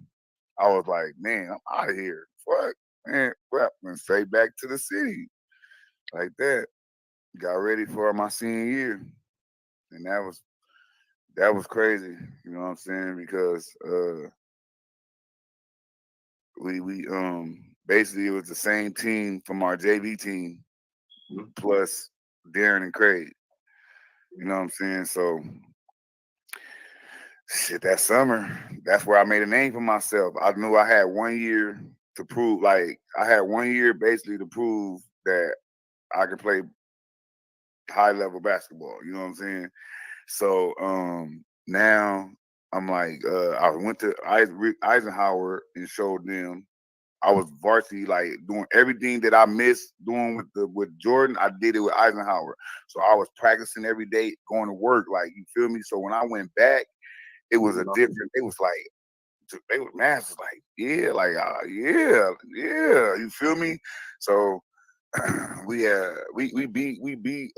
I was like, man, I'm out of here. What? Man, well, went straight back to the city. Like that. Got ready for my senior year. And that was crazy. You know what I'm saying? Because we basically it was the same team from our JV team plus Darren and Craig. You know what I'm saying? So shit, that summer, that's where I made a name for myself. I knew I had 1 year to prove, like I had 1 year basically to prove that I could play high level basketball. You know what I'm saying? So now I'm like, I went to Eisenhower and showed them I was varsity, like doing everything that I missed doing with Jordan. I did it with Eisenhower. So I was practicing every day, going to work. Like, you feel me? So when I went back, it was a different. It was like they were masters. Like, yeah, like, yeah, you feel me? So we beat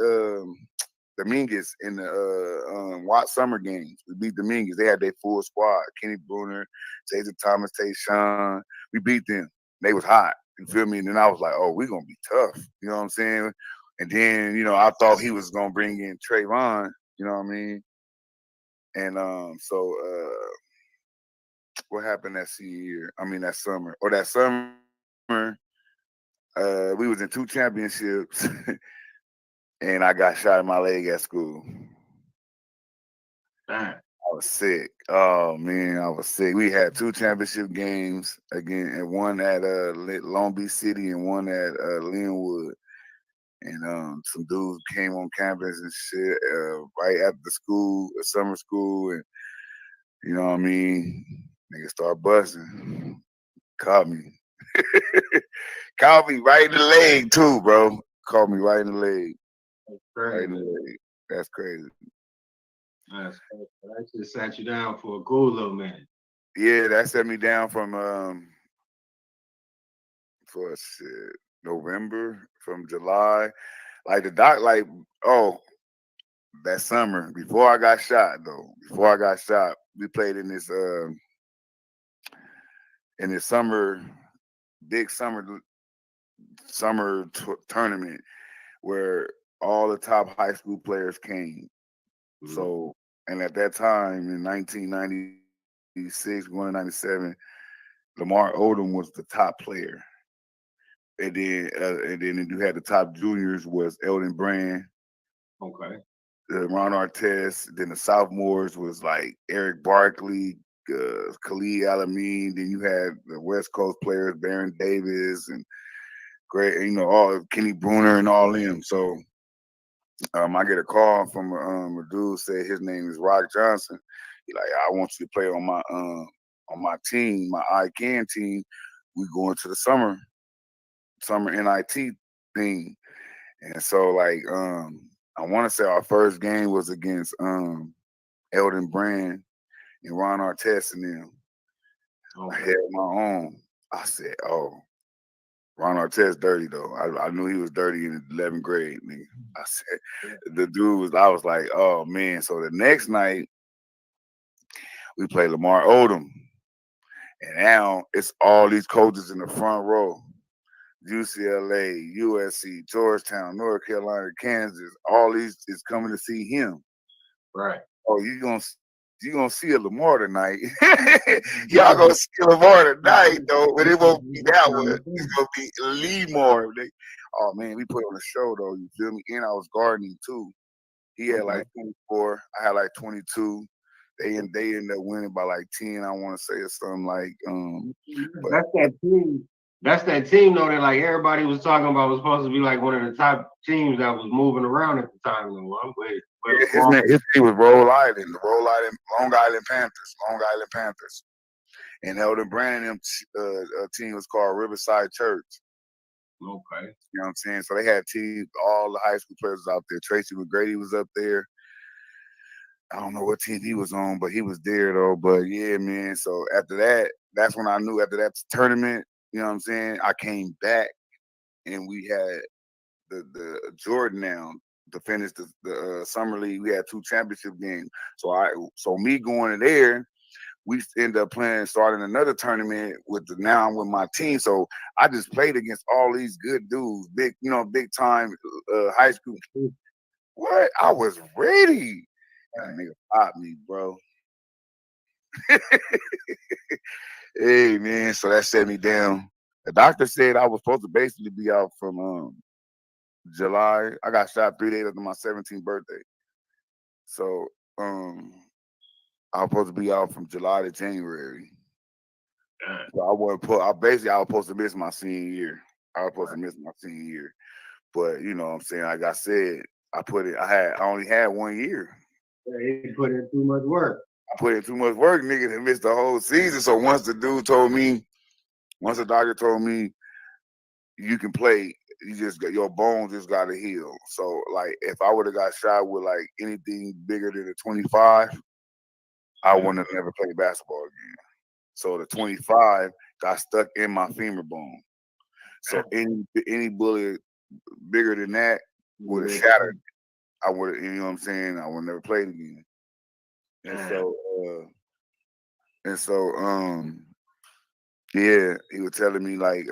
Dominguez in the Watt Summer games. We beat Dominguez. They had their full squad: Kenny Bruner, Jason Thomas, Tayshawn. We beat them. They was hot. You feel me? And then I was like, oh, we gonna be tough. You know what I'm saying? And then, I thought he was gonna bring in Trayvon. You know what I mean? And what happened that year? I mean that summer. Or that summer, we was in 2 championships, and I got shot in my leg at school. Damn. I was sick. Oh man, I was sick. We had 2 championship games again, and one at Long Beach City and one at Linwood. And some dudes came on campus and shit right after school, summer school, and you know what I mean. Niggas start busting. Caught me. Caught me right in the leg too, bro. Caught me right in the leg. Right in the leg. That's crazy. That just sat you down for a cool little minute. Yeah, that set me down from for shit, November, from July. Like the doc, like, that summer before I got shot though. Before I got shot, we played in this summer, big summer tournament where all the top high school players came. Mhm. So, and at that time in 1996, going to 97, Lamar Odom was the top player. And then you had the top juniors was Elton Brand, Okay. Ron Artest. Then the sophomores was like Eric Barkley, Khalid Alameen. Then you had the West Coast players, Baron Davis and great, all Kenny Bruner and all them. So I get a call from a dude say his name is Rock Johnson. He like, I want you to play on my team, my ICANN team. We going to the summer NIT thing. And so like I want to say our first game was against Elton Brand and Ron Artest and them. Okay. I had my own. I said, oh, Ron Artest dirty though. I knew he was dirty in 11th grade. Nigga. I said, the dude was. I was like, oh man. So the next night we played Lamar Odom, and now it's all these coaches in the front row: UCLA, USC, Georgetown, North Carolina, Kansas. All these is coming to see him. Right. Oh, you gonna see a Lamar tonight. Y'all gonna see Lamar tonight, though, but it won't be that one. It's gonna be Lamar. Oh man, we put on a show though. You feel me? And I was guarding too. He had like 24. I had like 22. They ended up winning by like 10. I want to say or something like. That's that team. That's that team though that like everybody was talking about was supposed to be like one of the top teams that was moving around at the time. Though. His team was Long Island Panthers. And Elton Brand and them team was called Riverside Church. Okay. You know what I'm saying? So they had teams, all the high school players out there. Tracy McGrady was up there. I don't know what team he was on, but he was there though. But yeah, man. So after that, that's when I knew after that tournament, you know what I'm saying? I came back and we had the Jordan now to finish the summer league. We had 2 championship games. So me going in there, we end up starting another tournament now I'm with my team. So I just played against all these good dudes, big time high school. What? I was ready. That nigga popped me, bro. Hey man, so that set me down. The doctor said I was supposed to basically be out from July. I got shot 3 days after my 17th birthday. So I was supposed to be out from July to January. So I was supposed to miss my senior year. But you know what I'm saying, like I said, I only had 1 year. Yeah, he put in too much work. I put in too much work, nigga, and missed the whole season. So once the doctor told me you can play, your bones just gotta heal. So like if I would have got shot with like anything bigger than a 25, I wouldn't have never played basketball again. So the 25 got stuck in my femur bone. So any bullet bigger than that would have shattered. I would have, you know what I'm saying? I would never played again. And so, yeah, he was telling me like,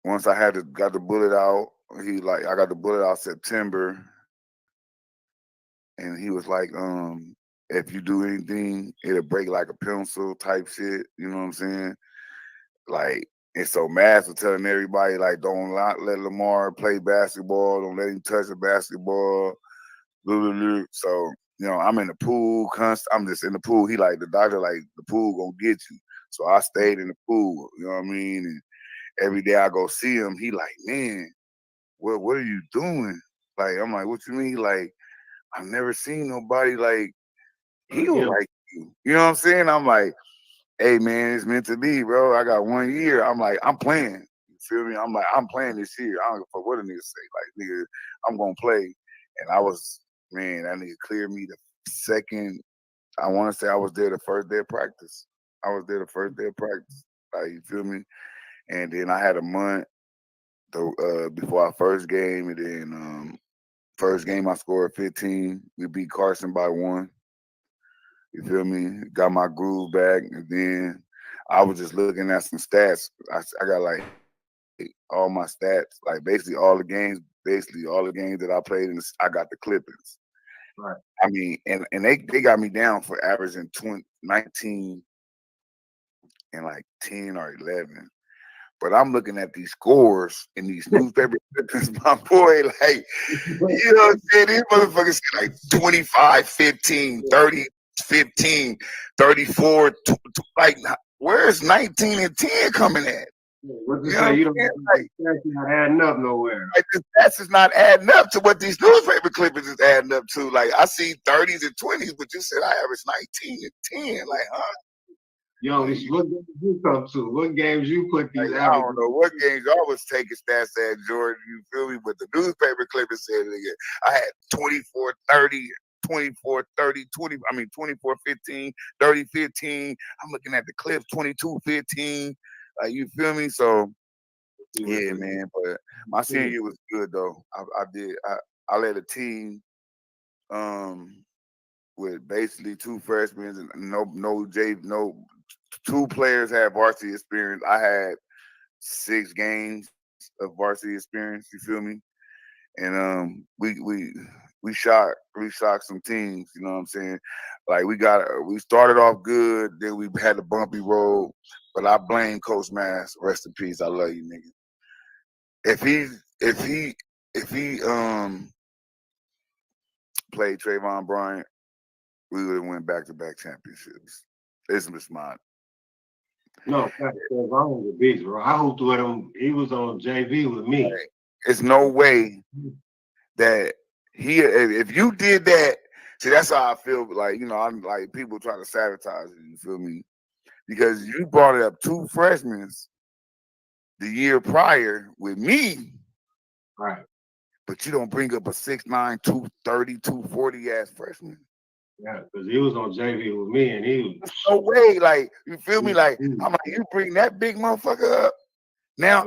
once I got the bullet out, I got the bullet out September, and he was like, if you do anything, it'll break like a pencil type shit. You know what I'm saying? Like, and so Mass was telling everybody like, don't let Lamar play basketball, don't let him touch the basketball. Blah, blah, blah. So I'm in the pool, I'm just in the pool. He like the doctor, like the pool gonna get you. So I stayed in the pool. You know what I mean? And every day I go see him, he like, man, what are you doing? Like, I'm like, what you mean? Like, I've never seen nobody like heal like you. You know what I'm saying? I'm like, hey man, it's meant to be, bro. I got 1 year. I'm like, I'm playing. You feel me? I'm like, I'm playing this year. I don't give a fuck what a nigga say. Like, nigga, I'm gonna play. And I was, man, that nigga cleared me the second. I want to say I was there the first day of practice. I was there the first day of practice. Like, you feel me? And then I had a month before our first game, and then first game I scored 15. We beat Carson by 1. You feel me? Got my groove back, and then I was just looking at some stats. I got like all my stats, like basically all the games that I played in. I got the clippings. Right. I mean, and they got me down for averaging 19 and like 10 or 11. But I'm looking at these scores in these newspaper clippings, my boy, like, you know what I'm saying? These motherfuckers like 25, 15, 30, 15, 34, like, where's 19 and 10 coming at? What you say? You don't like that's not adding up nowhere. Like, the stats is not adding up to what these newspaper clippings is adding up to. Like, I see 30s and 20s, but you said I average 19 and 10. Like, huh? Yo, what games you come to? What games you put these Like, out? I don't know what games y'all was taking stats at, Jordan. You feel me? But the newspaper clipping said it again. I had 24, 30, 24, 30, 20, 24, 15, 30, 15. I'm looking at the clips, 22, 15. Like, you feel me? So, yeah, man. But my senior year was good, though. I led a team with basically 2 freshmen and no 2 players had varsity experience. I had 6 games of varsity experience. You feel me? And we shocked some teams. You know what I'm saying? Like, we started off good, then we had a bumpy road. But I blame Coach Mass. Rest in peace. I love you, nigga. If he played Trayvon Bryant, we would have went back-to-back championships. It's smart. No, that's wrong with Biggs, bro. I hooped with him. He was on JV with me. Right. It's no way that if you did that, see, that's how I feel. Like, I'm like, people try to sabotage it. You feel me? Because you brought it up 2 freshmen the year prior with me, Right. but you don't bring up a 6'9", 230, 240 ass freshman. Yeah, because he was on JV with me, and he was. There's no way, like, you feel me? Like, I'm like, you bring that big motherfucker up. Now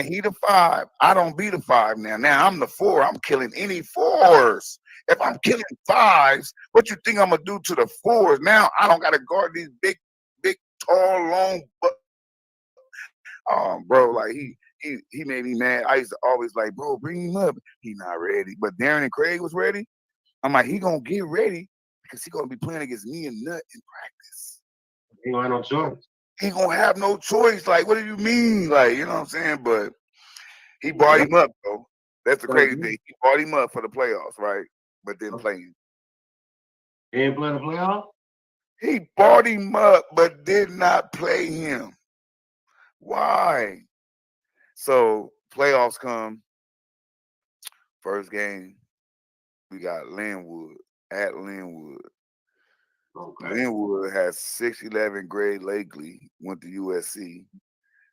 he the 5. I don't be the 5 now. Now I'm the 4. I'm killing any 4s. If I'm killing 5s, what you think I'm gonna do to the 4s? Now I don't gotta guard these big, tall, long. Bro, like he made me mad. I used to always like, bro, bring him up. He not ready. But Darren and Craig was ready. I'm like, he gonna get ready because he gonna be playing against me and Nut in practice. He don't have no choice. He gonna have no choice. Like, what do you mean? Like, you know what I'm saying? But he brought him up, though. That's the crazy thing. He brought him up for the playoffs, right? But didn't play him. He didn't play the playoffs? He brought him up, but did not play him. Why? So playoffs come. First game, we got Linwood at Linwood. Okay. Linwood has 6'11" Greg Lakely, went to USC.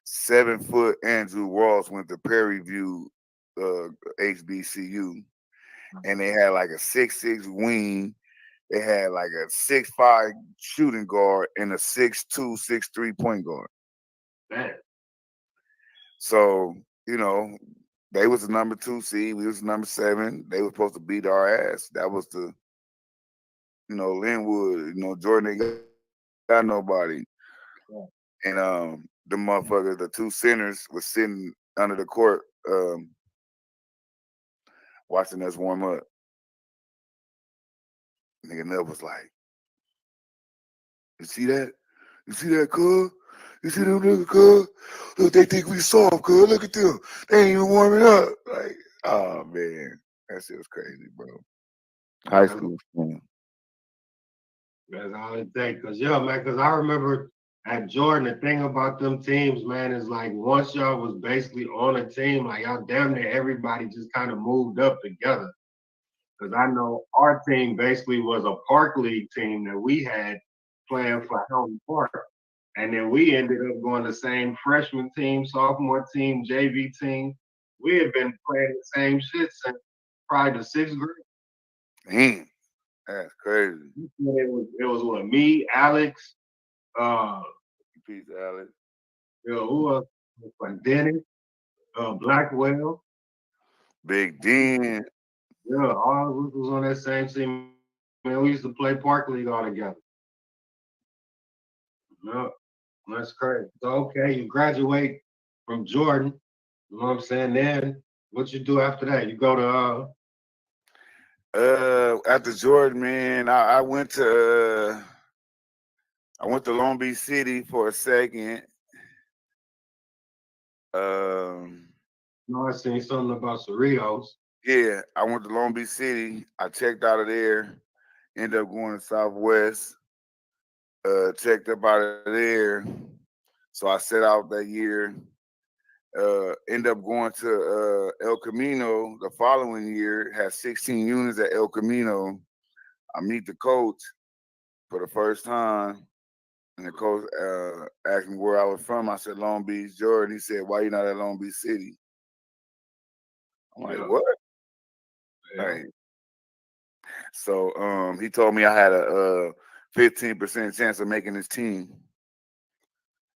7-foot Andrew Ross went to Prairie View, HBCU. And they had like a 6'6" wing they had like a 6'5" shooting guard and a 6'2", 6'3" point guard. Man. So, they was the number 2 seed. We was the number 7. They were supposed to beat our ass. That was the, Linwood, Jordan ain't got nobody. Yeah. And the motherfuckers, the 2 centers was sitting under the court watching us warm up. Nigga Nub was like, you see that? You see that, cuz? You see them niggas, cuz? Look, they think we soft, cuz. Look at them. They ain't even warming up. Like, oh, man. That shit was crazy, bro. High school fun. That's all it takes. Cause man, cause I remember at Jordan, the thing about them teams, man, is like once y'all was basically on a team, like y'all damn near everybody just kind of moved up together. Cause I know our team basically was a park league team that we had playing for Helton Park. And then we ended up going the same freshman team, sophomore team, JV team. We had been playing the same shit since probably the 6th grade. Damn. That's crazy. It was what, me, Alex, Peace, Alex. who else? Dennis, Blackwell. Big Den. Yeah, all of us was on that same team. Man, we used to play Park League all together. Yeah, that's crazy. So, okay, you graduate from Jordan. You know what I'm saying? Then what you do after that? You go to After Jordan, man, I went to Long Beach City for a second. I seen something about Cerritos. Yeah, I went to Long Beach City. I checked out of there. Ended up going to Southwest. Checked up out of there. So I set out that year. End up going to El Camino the following year. Had 16 units at El Camino. I meet the coach for the first time, and the coach asked me where I was from. I said Long Beach, Jordan. He said, "Why you not at Long Beach City?" I'm like, "What?" Yeah. Right. So he told me I had a 15% chance of making his team.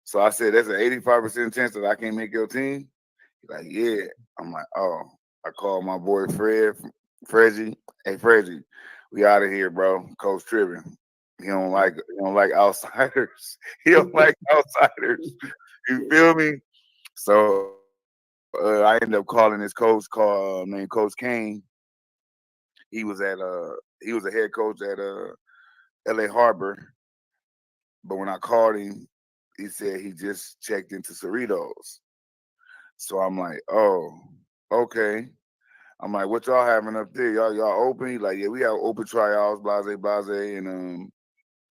So I said, "That's an 85% chance that I can't make your team." He's like, "Yeah." I'm like, "Oh." I called my boy Fredgy. Hey, Fredgy, we out of here, bro. Coach tripping. He don't like outsiders. He don't like outsiders. You feel me? So I ended up calling this coach named Coach Kane. He was a head coach at LA Harbor. But when I called him, he said he just checked into Cerritos. So I'm like, oh, okay. I'm like, what y'all having up there? Y'all open? He like, yeah, we have open tryouts, blase, and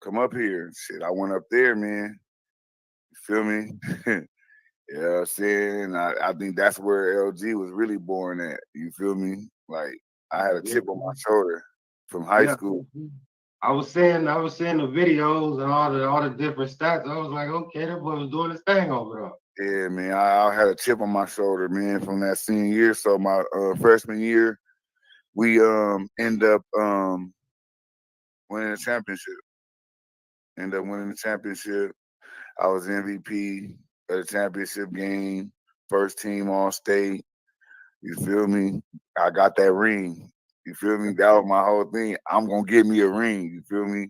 come up here. Shit, I went up there, man. You feel me? You know what I'm saying? I think that's where LG was really born at. You feel me? Like I had a chip on my shoulder from high school. I was seeing the videos and all the different stats. I was like, okay, that boy was doing his thing over there. Yeah, man. I had a chip on my shoulder, man, from that senior year. So my freshman year, we end up winning the championship. End up winning the championship. I was MVP of the championship game, first team all state. You feel me? I got that ring. You feel me? That was my whole thing. I'm gonna get me a ring. You feel me?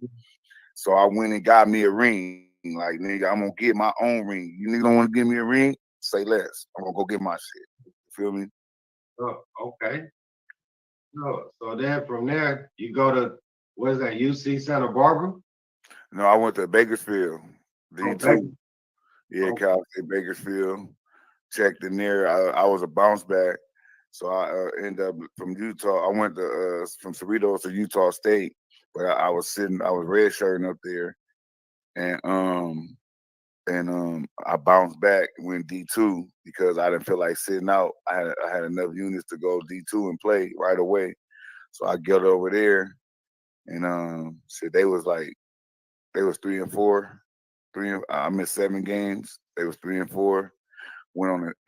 So I went and got me a ring. Like, nigga, I'm gonna get my own ring. You nigga don't want to give me a ring? Say less. I'm gonna go get my shit. You feel me? Oh, okay. So then from there, you go to, what is that, UC Santa Barbara? No, I went to Bakersfield. D2. Yeah, Okay. Cal State Bakersfield. Checked in there. I was a bounce back. So I ended up from Utah. I went to from Cerritos to Utah State, but I was redshirting up there, and I bounced back and went D2 because I didn't feel like sitting out. I had enough units to go D2 and play right away. So I got over there, and shit, they was 3-4. I missed 7 games. They was 3-4.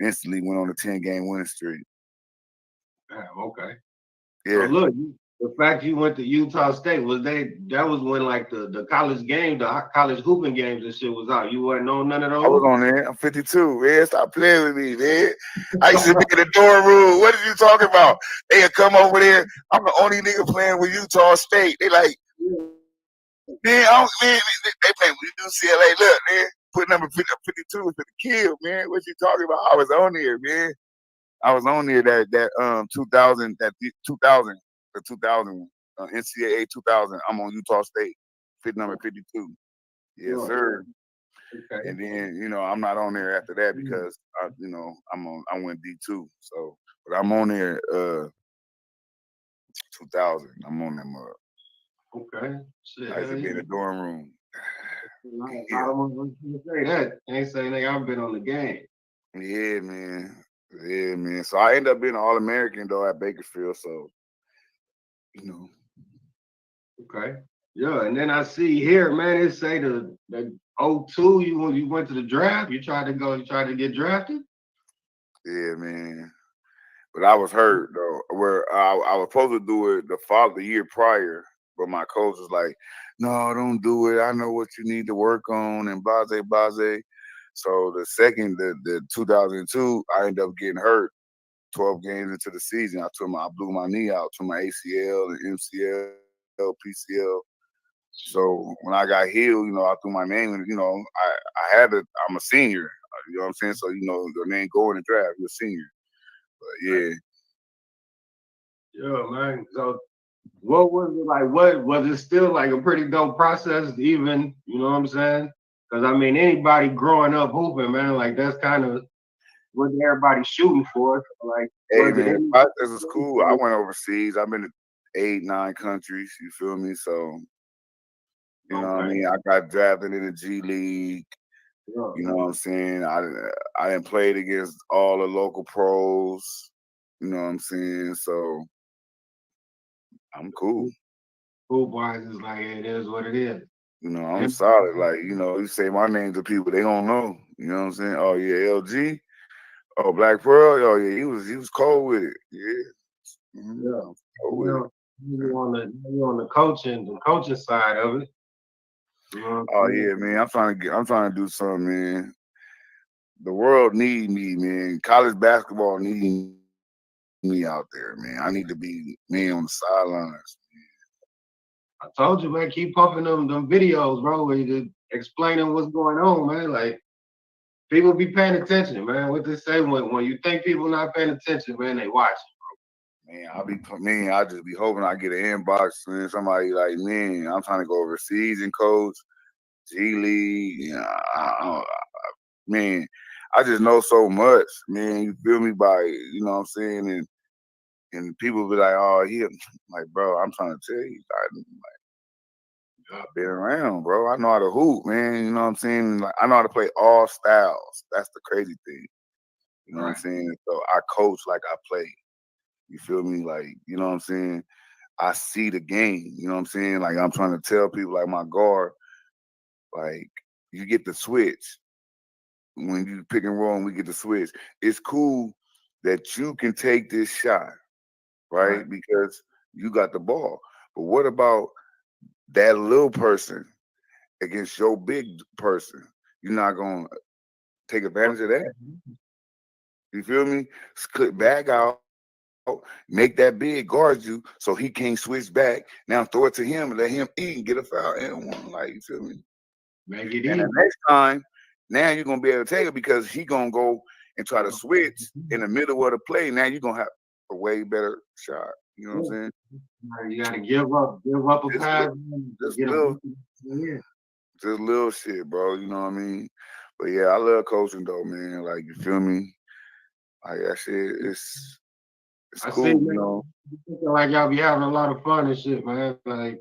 Instantly went on a 10-game winning streak. Damn, okay. Yeah. So look, the fact you went to Utah State that was when like the college game, the college hooping games and shit was out. You wasn't on none of I was those? on there. I'm 52, man. Stop playing with me, man. I used to be in the dorm room. What are you talking about? They would come over there. I'm the only nigga playing with Utah State. They like, man, they playing with UCLA. Look, man, put number 52 for the kill, man. What you talking about? I was on there, man. I was on there that 2000 the 2000 NCAA 2000. I'm on Utah State, fit number 52. Yes, sir. Okay. And then I'm not on there after that because I went D2. So, but I'm on there 2000. I'm on them. Okay. Shit, I used to be in the dorm room. I don't want to say that. Ain't saying they I've been on the game. Yeah, man. Yeah, man. So I ended up being an All-American though at Bakersfield. So, Okay. Yeah, and then I see here, man, it say the 02, you went to the draft, you tried to get drafted? Yeah, man. But I was hurt though, where I was supposed to do it the year prior, but my coach was like, "No, don't do it. I know what you need to work on," and blase. So the 2002, I ended up getting hurt. 12 games into the season, I blew my knee out to my ACL and MCL, PCL. So when I got healed, I threw my name in. I'm a senior. You know what I'm saying? So your name go in the draft. You're a senior. But yeah. Yeah, man. So what was it like? What was it still like a pretty dope process even, you know what I'm saying? Because I mean anybody growing up hooping, man, like that's kind of what everybody's shooting for. Like Hey man, process is cool. I went overseas. I've been to 8, 9 countries, you feel me? So you know what I mean? I got drafted in the G League. You know what I'm saying? I didn't play against all the local pros. You know what I'm saying? So I'm cool. Cool boys is like it is what it is. I'm solid. Like, you say my name to people, they don't know. You know what I'm saying? Oh yeah, LG. Oh, Black Pearl. Oh yeah, he was cold with it. Yeah. Mm-hmm. Yeah. You're on the coaching side of it. Oh yeah, man. I'm trying to do something, man. The world need me, man. College basketball need me out there, man. I need to be on the sidelines. I told you, man, keep pumping them videos, bro, where you explaining what's going on, man. Like people be paying attention, man. What they say when you think people not paying attention, man, they watch. Man, I just be hoping I get an inbox and somebody like, man, I'm trying to go overseas and coach G League. Man, I just know so much, man. You feel me? By you know what I'm saying, and people be like, oh, like, bro, I'm trying to tell you, I've been around, bro. I know how to hoop, man. You know what I'm saying? Like, I know how to play all styles. That's the crazy thing. You know what I'm saying? So I coach like I play. You feel me? Like, you know what I'm saying? I see the game. You know what I'm saying? Like I'm trying to tell people like my guard, like you get the switch. When you pick and roll and we get the switch, it's cool that you can take this shot, right? Because you got the ball. But what about that little person against your big person? You're not gonna take advantage of that. You feel me? Click back out, make that big guard you so he can't switch back. Now throw it to him and let him eat and get a foul and one. Like, you feel me? Make it and easy. the next time, now you're gonna be able to take it because he gonna go and try to switch in the middle of the play. Now you're gonna have a way better shot. You know what I'm saying? You gotta give up a pass. Just little shit, bro. You know what I mean? But yeah, I love coaching though, man. Like, you feel me? Like that shit, it's cool, see, man, like y'all be having a lot of fun and shit, man. Like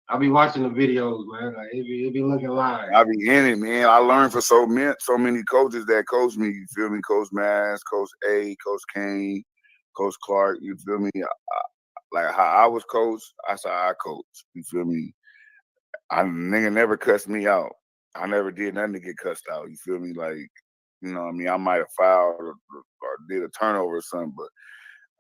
I be watching the videos, man. Like it be looking live. I be in it, man. I learned from so many coaches that coach me. You feel me? Coach Mass, Coach A, Coach Kane, Coach Clark. You feel me? Like how I was coached, that's how I coach. You feel me? Nigga never cussed me out. I never did nothing to get cussed out. You feel me? Like, you know what I mean? I might have fouled or did a turnover or something, but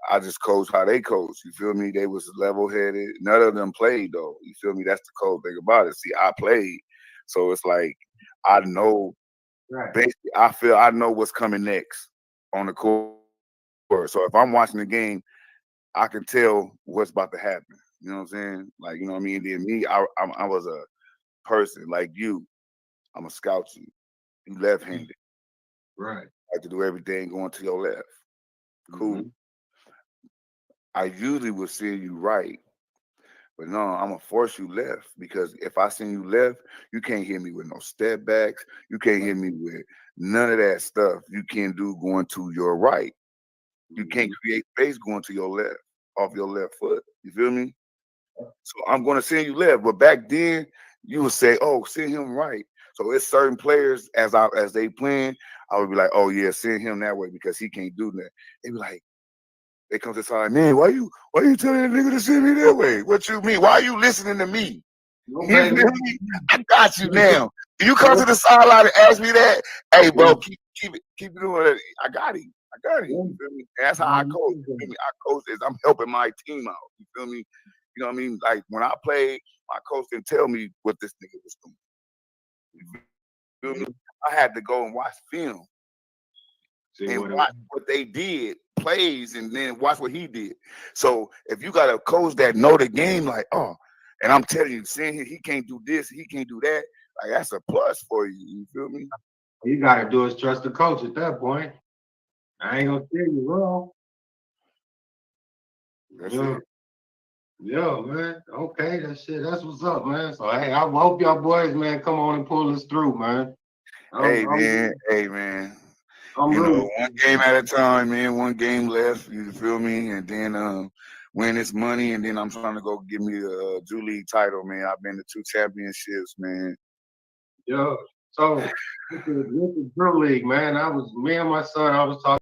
I just coach how they coach. You feel me? They was level headed. None of them played though. You feel me? That's the cool thing about it. See, I played, so it's like I know. Right. Basically, I feel I know what's coming next on the court. So if I'm watching the game, I can tell what's about to happen. You know what I'm saying? Like, you know what I mean? Then me, I was a person like you. I'm a scout you. You left-handed. Right. Like to do everything going to your left. Cool. Mhm. I usually would send you right, but no, I'm gonna force you left because if I send you left, you can't hit me with no step backs. You can't hit me with none of that stuff you can do going to your right. You can't Mhm. create space going to your left off your left foot. You feel me? So I'm gonna send you left. But back then, you would say, "Oh, send him right." So it's certain players as they playing, I would be like, "Oh yeah, send him that way because he can't do that." They be like, they come to the side, man, why you telling that nigga to send me that way? What you mean? Why are you listening to me? No, You feel baby. me? I got you now. You come to the sideline and ask me that, hey bro, keep doing it. I got him. I got him. You feel me? And that's how I coach. You feel me? I coach is I'm helping my team out. You feel me? You know what I mean? Like when I played, my coach didn't tell me what this nigga was doing. You feel me? I had to go and watch film See and what it watch what they did, plays, and then watch what he did. So if you got a coach that know the game, like, oh, and I'm telling you, seeing he can't do this, he can't do that, like that's a plus for you. You feel me? you gotta do is trust the coach at that point. I ain't gonna tell you wrong. That's Yeah, it. yeah, man. Okay, that shit. That's what's up, man. So hey, I hope y'all boys, man, come on and pull us through, man. I'm, I'm, Hey man. I'm You know, rooting. one game at a time, man. One game left. You feel me? And then win this money, and then I'm trying to go get me a Drew League title, man. I've been to 2 championships, man. Yeah. So this is Drew League, man. I was me and my son. I was talking.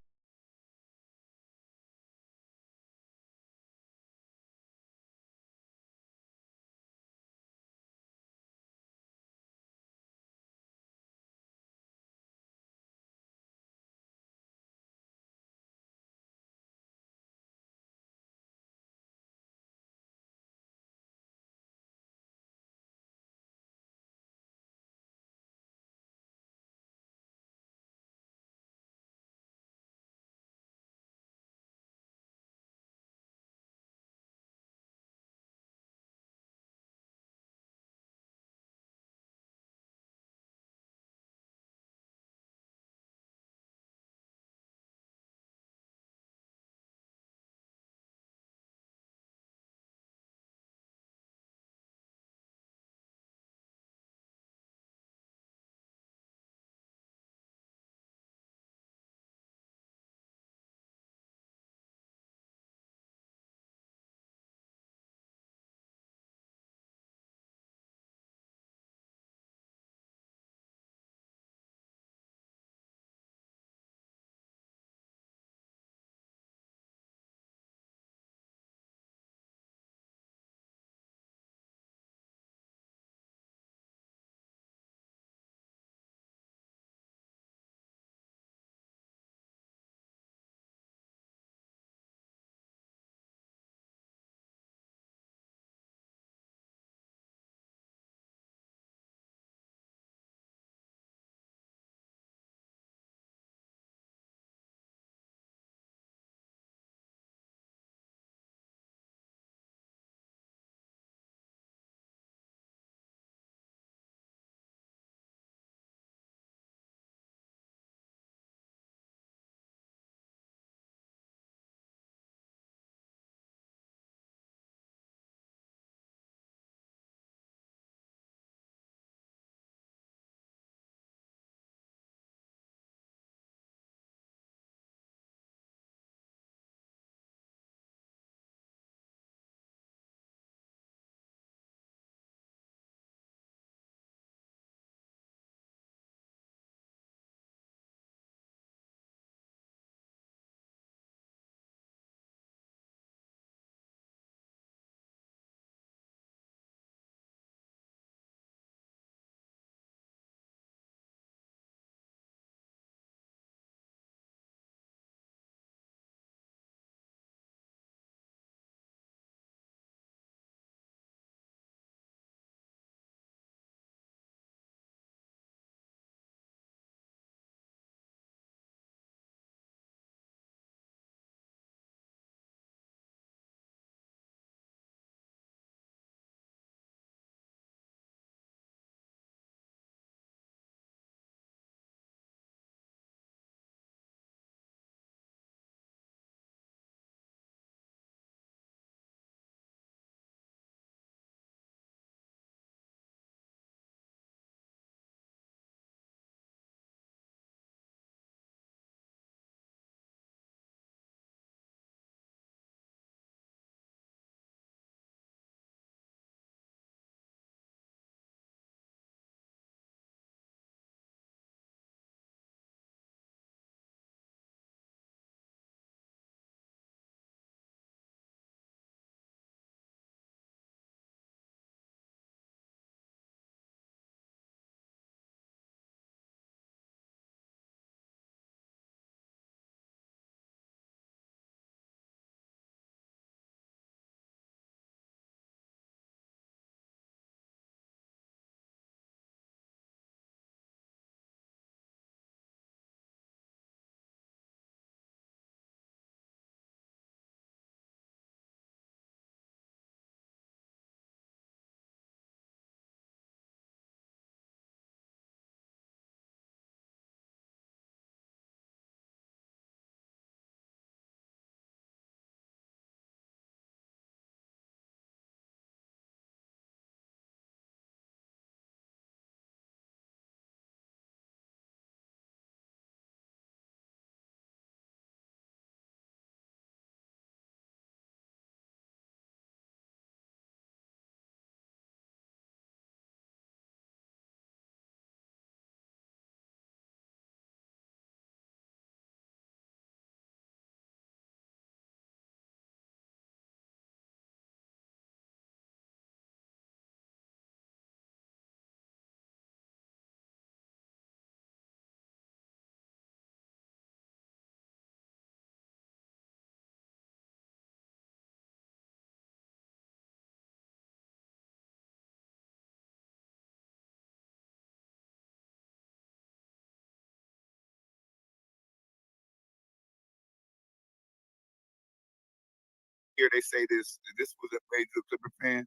year they say this. This was a page to a Clipper fan.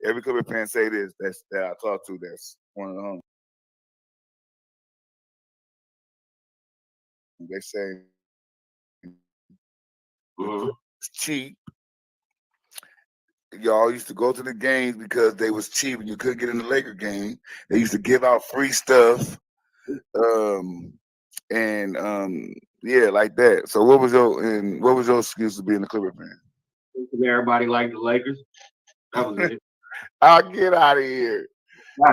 Every Clipper fan say this. That I talk to. That's one of them. They say it's cheap. Y'all used to go to the games because they was cheap and you couldn't get in the Laker game. They used to give out free stuff. Yeah, like that. So what was your excuse to being a Clipper fan? Everybody liked the Lakers. That was it. I'll get out of here.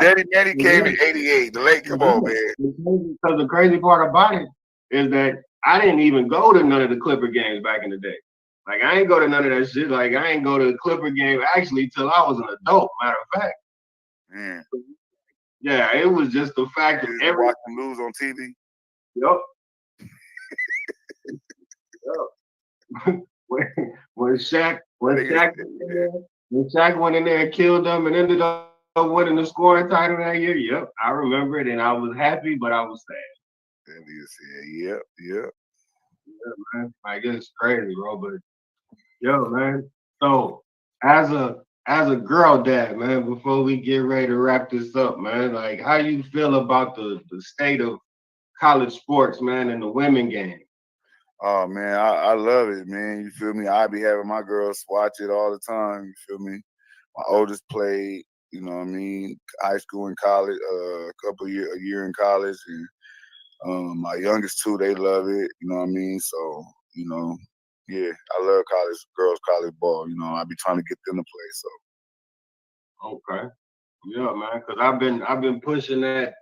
Daddy came in '88. The Lakers, come on, man. Because the crazy part about it is that I didn't even go to none of the Clipper games back in the day. Like I ain't go to none of that shit. Like I ain't go to the Clipper game actually till I was an adult. Matter of fact. Man. Yeah, it was just the fact that every watch them lose on TV. Yup. when Shaq went in there and killed them and ended up winning the scoring title that year. Yep, I remember it, and I was happy, but I was sad. And you said, yep. Yeah, man. Like it's crazy, bro. But yo, man. So as a girl dad, man, before we get ready to wrap this up, man, like how you feel about the state of college sports, man, and the women game? Oh man, I love it, man. You feel me? I be having my girls watch it all the time. You feel me? My oldest played, you know what I mean, high school and college, a year in college, and my youngest two, they love it. You know what I mean? So you know, yeah, I love girls college ball. You know, I be trying to get them to play. So okay, yeah, man, because I've been pushing that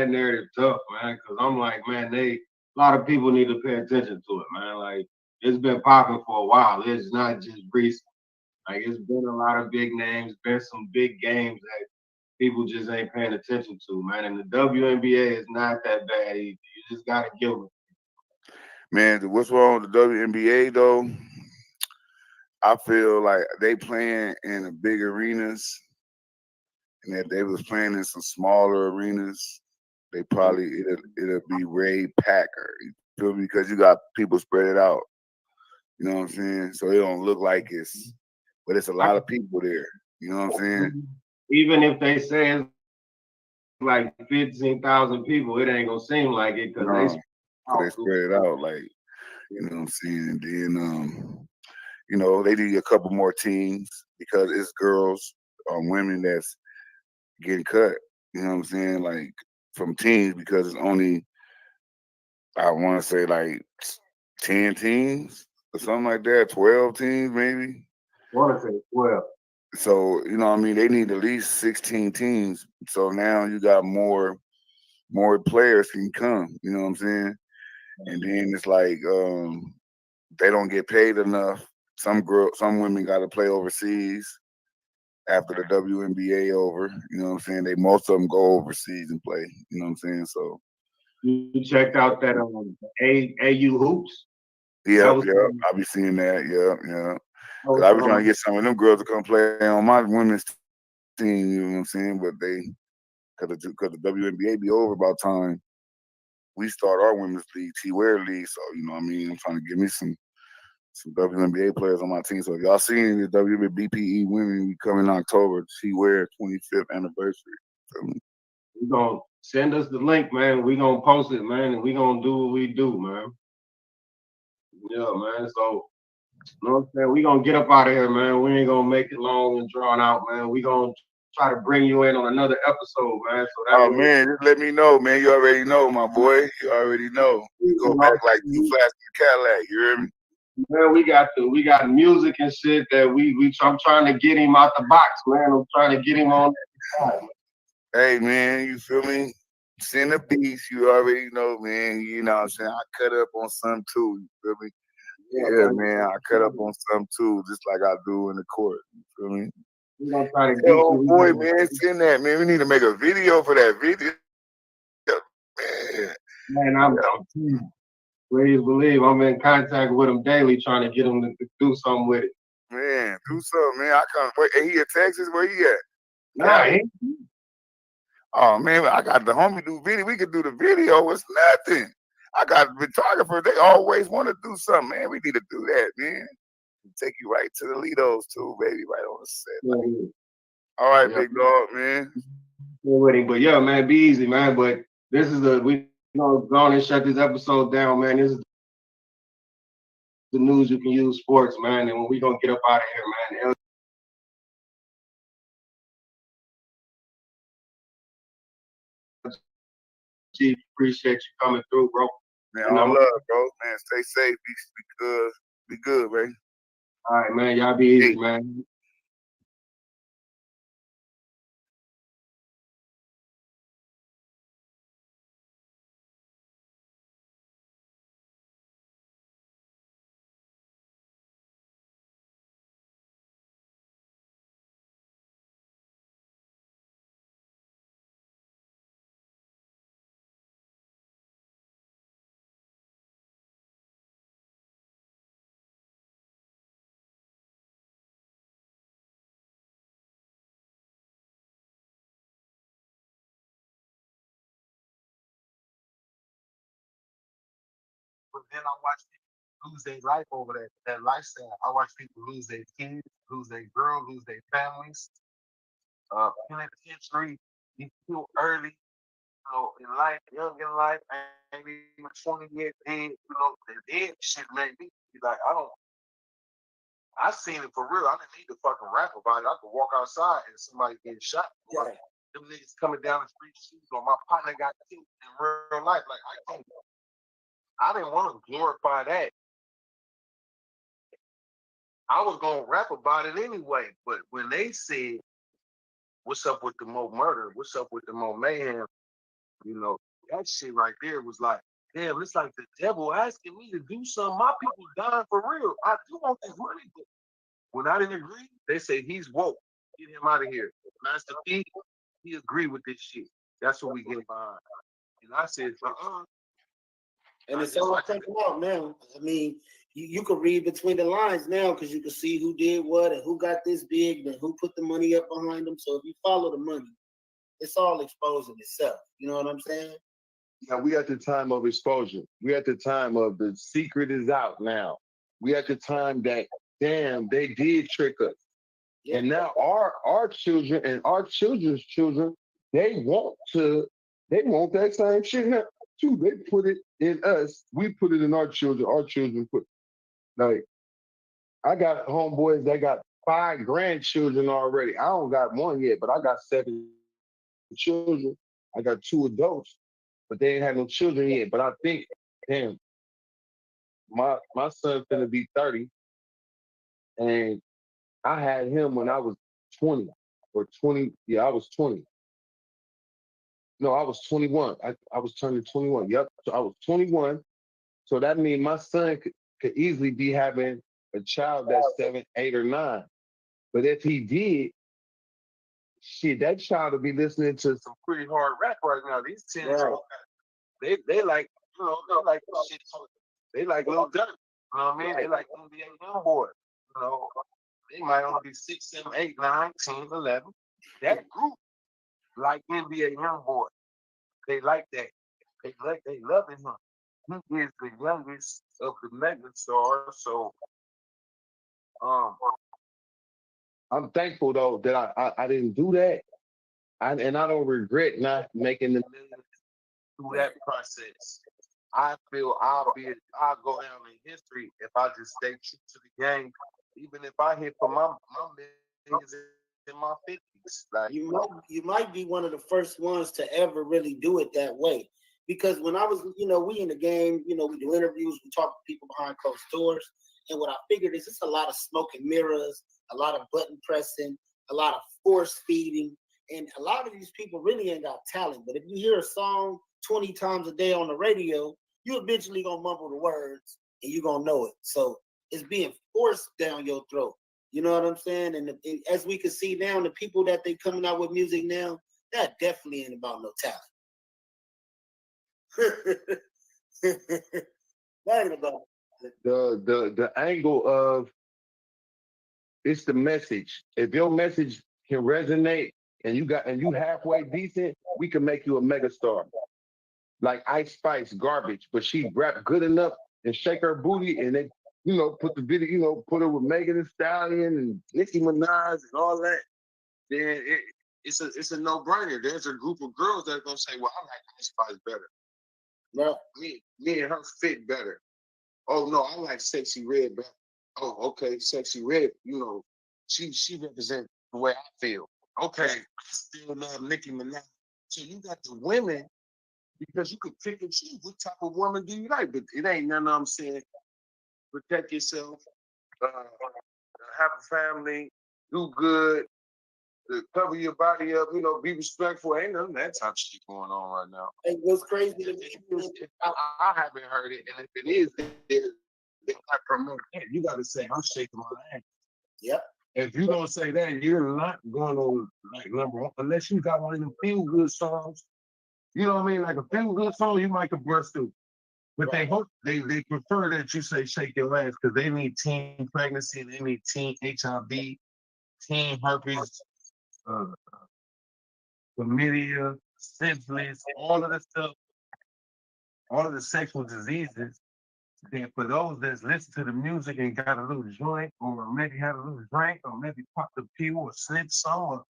narrative tough, man. Because I'm like, man, a lot of people need to pay attention to it, man. Like it's been popping for a while. It's not just recent. Like it's been a lot of big names, been some big games that people just ain't paying attention to, man. And the WNBA is not that bad either. You just gotta give them. Man, what's wrong with the WNBA though? I feel like they playing in the big arenas, and if they was playing in some smaller arenas, they probably it'll be way packer. You feel me? Because you got people spread it out. You know what I'm saying? So it don't look like but it's a lot of people there. You know what I'm saying? Even if they say it's like 15,000 people, it ain't gonna seem like it because they spread it out. Like, you know what I'm saying? And then you know, they need a couple more teams because it's girls or women that's getting cut. You know what I'm saying? Like from teams because it's only, I want to say like 10 teams or something like that, 12 teams maybe. I want to say 12. So, you know what I mean? They need at least 16 teams. So now you got more players can come, you know what I'm saying? And then it's like they don't get paid enough. Some women got to play overseas after the WNBA over. You know what I'm saying? Most of them go overseas and play. You know what I'm saying? So you checked out that AU hoops? Yeah. I be seeing that. Yeah. I be trying to get some of them girls to come play on my women's team. You know what I'm saying? But because the WNBA be over about time we start our women's league, T-Ware League. So you know what I mean? I'm trying to get me some WNBA players on my team. So if y'all seen the WBPE women, we come in October, T-Ware 25th anniversary. You gonna send us the link, man. We gonna post it, man, and we gonna do what we do, man. Yeah, man. So, you know what I'm saying? We gonna get up out of here, man. We ain't gonna make it long and drawn out, man. We gonna try to bring you in on another episode, man. So man, just let me know, man. You already know, my boy. You already know. You go back like 2 Flats in Cadillac. You hear me? Man, we got music and shit that I'm trying to get him out the box, man. I'm trying to get him on that side. Hey, man, you feel me? Send the beats, you already know, man. You know what I'm saying? I cut up on some too, you feel me? Yeah, man, I cut up on some too, just like I do in the court. You feel me? We're gonna try to get you, boy, man, send that, man. We need to make a video for that video. Man, please believe I'm in contact with him daily, trying to get him to do something with it. Man, do something, man. I come. Hey, he in Texas? Where he at? Nah, oh man, I got the homie do video. We could do the video. It's nothing. I got photographers. They always want to do something, man. We need to do that, man. Take you right to the Lidos too, baby, right on the set. Yeah, All right, yeah. big dog, man. With him. But yeah, man, be easy, man. But this is we go on and shut this episode down, man. This is the news you can use sports, man. And when we gonna get up out of here, man. LG, appreciate you coming through, bro. Man, all love, bro. Man, stay safe. Be good. Be good, baby. All right, man. Y'all be easy, man. But then I watch people lose their life over that lifestyle. I watch people lose their kids, lose their girl, lose their families. Penitentiary, you feel early, in life, young in life, ain't even 20 years dead, the dead shit made me be like, I seen it for real. I didn't need to fucking rap about it. I could walk outside and somebody get shot. Right. Them niggas coming down the street shooting, or my partner got killed in real life. Like I didn't want to glorify that. I was gonna rap about it anyway, but when they said, "What's up with the Mo murder? What's up with the Mo mayhem?" That shit right there was like, damn, it's like the devil asking me to do something. My people dying for real. I do want this money, but when I didn't agree, they say he's woke. Get him out of here. Master P, he agreed with this shit. That's what we get behind. And I said, And it's all taken out now. I mean, you can read between the lines now because you can see who did what and who got this big and who put the money up behind them. So if you follow the money, it's all exposing itself. You know what I'm saying? Yeah, we at the time of exposure. We at the time of the secret is out now. We at the time that, damn, they did trick us. Yeah. And now our children and our children's children, they want that same shit now too. They put it in us. We put it in our children. Our children put, like, I got homeboys that got 5 grandchildren already. I don't got one yet, but I got 7 children. I got 2 adults, but they ain't had no children yet. But I think, damn, my son's gonna be 30, and I had him when I was 20 or 20. Yeah, I was 20. No, I was 21. I was turning 21. Yep. So I was 21. So that means my son could easily be having a child that's 7, 8, or 9. But if he did, shit, that child would be listening to some pretty hard rap right now. These 10 years old, they like, they like shit. They like Lil Durk. You know what I mean? They like NBA YoungBoy. They might only be 6, 7, 8, 9, 10, 11. That group like NBA YoungBoy. They like that. They loving him. He is the youngest of the mega stars. So I'm thankful though that I didn't do that. And I don't regret not making the millions through that process. I feel I'll go down in history if I just stay true to the game, even if I hit for my millions in my 50s. Like you might be one of the first ones to ever really do it that way. Because when I was, we in the game, we do interviews, we talk to people behind closed doors. And what I figured is it's a lot of smoke and mirrors, a lot of button pressing, a lot of force feeding. And a lot of these people really ain't got talent. But if you hear a song 20 times a day on the radio, you eventually gonna mumble the words and you're gonna know it. So it's being forced down your throat. You know what I'm saying? And as we can see now, the people that they coming out with music now, that definitely ain't about no talent. That ain't about the angle of it's the message. If your message can resonate and you halfway decent, we can make you a megastar. Like Ice Spice, garbage, but she rap good enough and shake her booty, and put the video, put it with Megan Thee Stallion and Nicki Minaj and all that, then it's a no brainer. There's a group of girls that are gonna say, "Well, I like Ice Spice better. No, me and her fit better. Oh no, I like Sexy Red better. Oh, okay, Sexy Red. She represents the way I feel. Okay, I still love Nicki Minaj. So you got the women because you could pick and choose what type of woman do you like, but it ain't none of them saying protect yourself, have a family, do good, cover your body up, be respectful. Ain't none of that type of shit going on right now. And what's crazy to me, I haven't heard it, and if it is, they're not promoting it. You got to say, I'm shaking my ass. Yep. If you don't say that, you're not going on like number one, unless you got one of them feel good songs. You know what I mean? Like a feel good song, you might could burst through. But they hope they prefer that you say shake your ass because they need teen pregnancy, they need teen HIV, teen herpes, chlamydia, syphilis, all of the stuff, all of the sexual diseases. Then for those that's listen to the music and got a little joint, or maybe had a little drink, or maybe popped a pill or snipped some,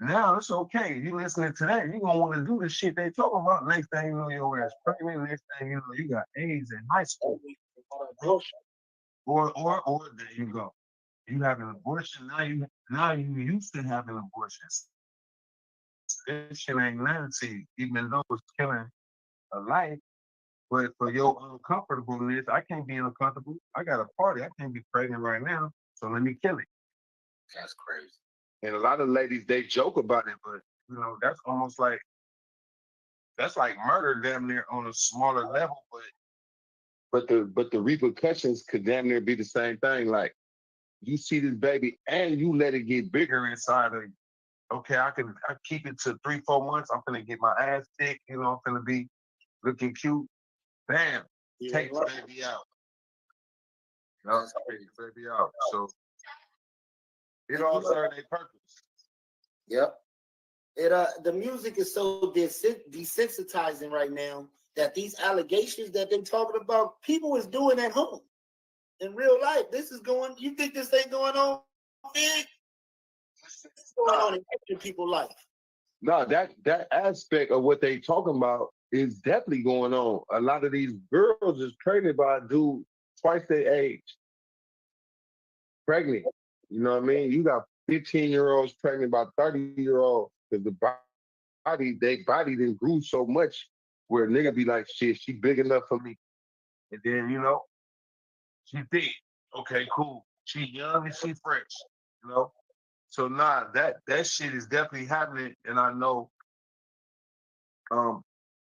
now it's okay. You listening to that, you gonna want to do the shit they talking about. Next thing you know, your ass pregnant. Next thing you know, you got AIDS in high school. Or there you go. You have an abortion now. You used to having abortions. This shit ain't nothing, even though it's killing a life. But for your uncomfortableness, I can't be uncomfortable. I got a party. I can't be pregnant right now. So let me kill it. that's crazy. And a lot of ladies, they joke about it, but that's almost like murder damn near on a smaller level, but the repercussions could damn near be the same thing. Like you see this baby and you let it get bigger inside of you. Okay, I keep it to 3-4 months. I'm gonna get my ass thick, I'm gonna be looking cute. Bam, take the baby out. Take the baby out. So it all serves a purpose. Yep. The music is so desensitizing right now that these allegations that they're talking about, people is doing at home. In real life, this is going. You think this ain't going on, man? It's going on in people's life. No, that aspect of what they talking about is definitely going on. A lot of these girls is pregnant by a dude twice their age. Pregnant. You know what I mean? You got 15-year-olds pregnant by 30-year-olds because their body didn't grew so much where a nigga be like, shit, she big enough for me. And then, she thick. Okay, cool. She young and she fresh, So that shit is definitely happening. And I know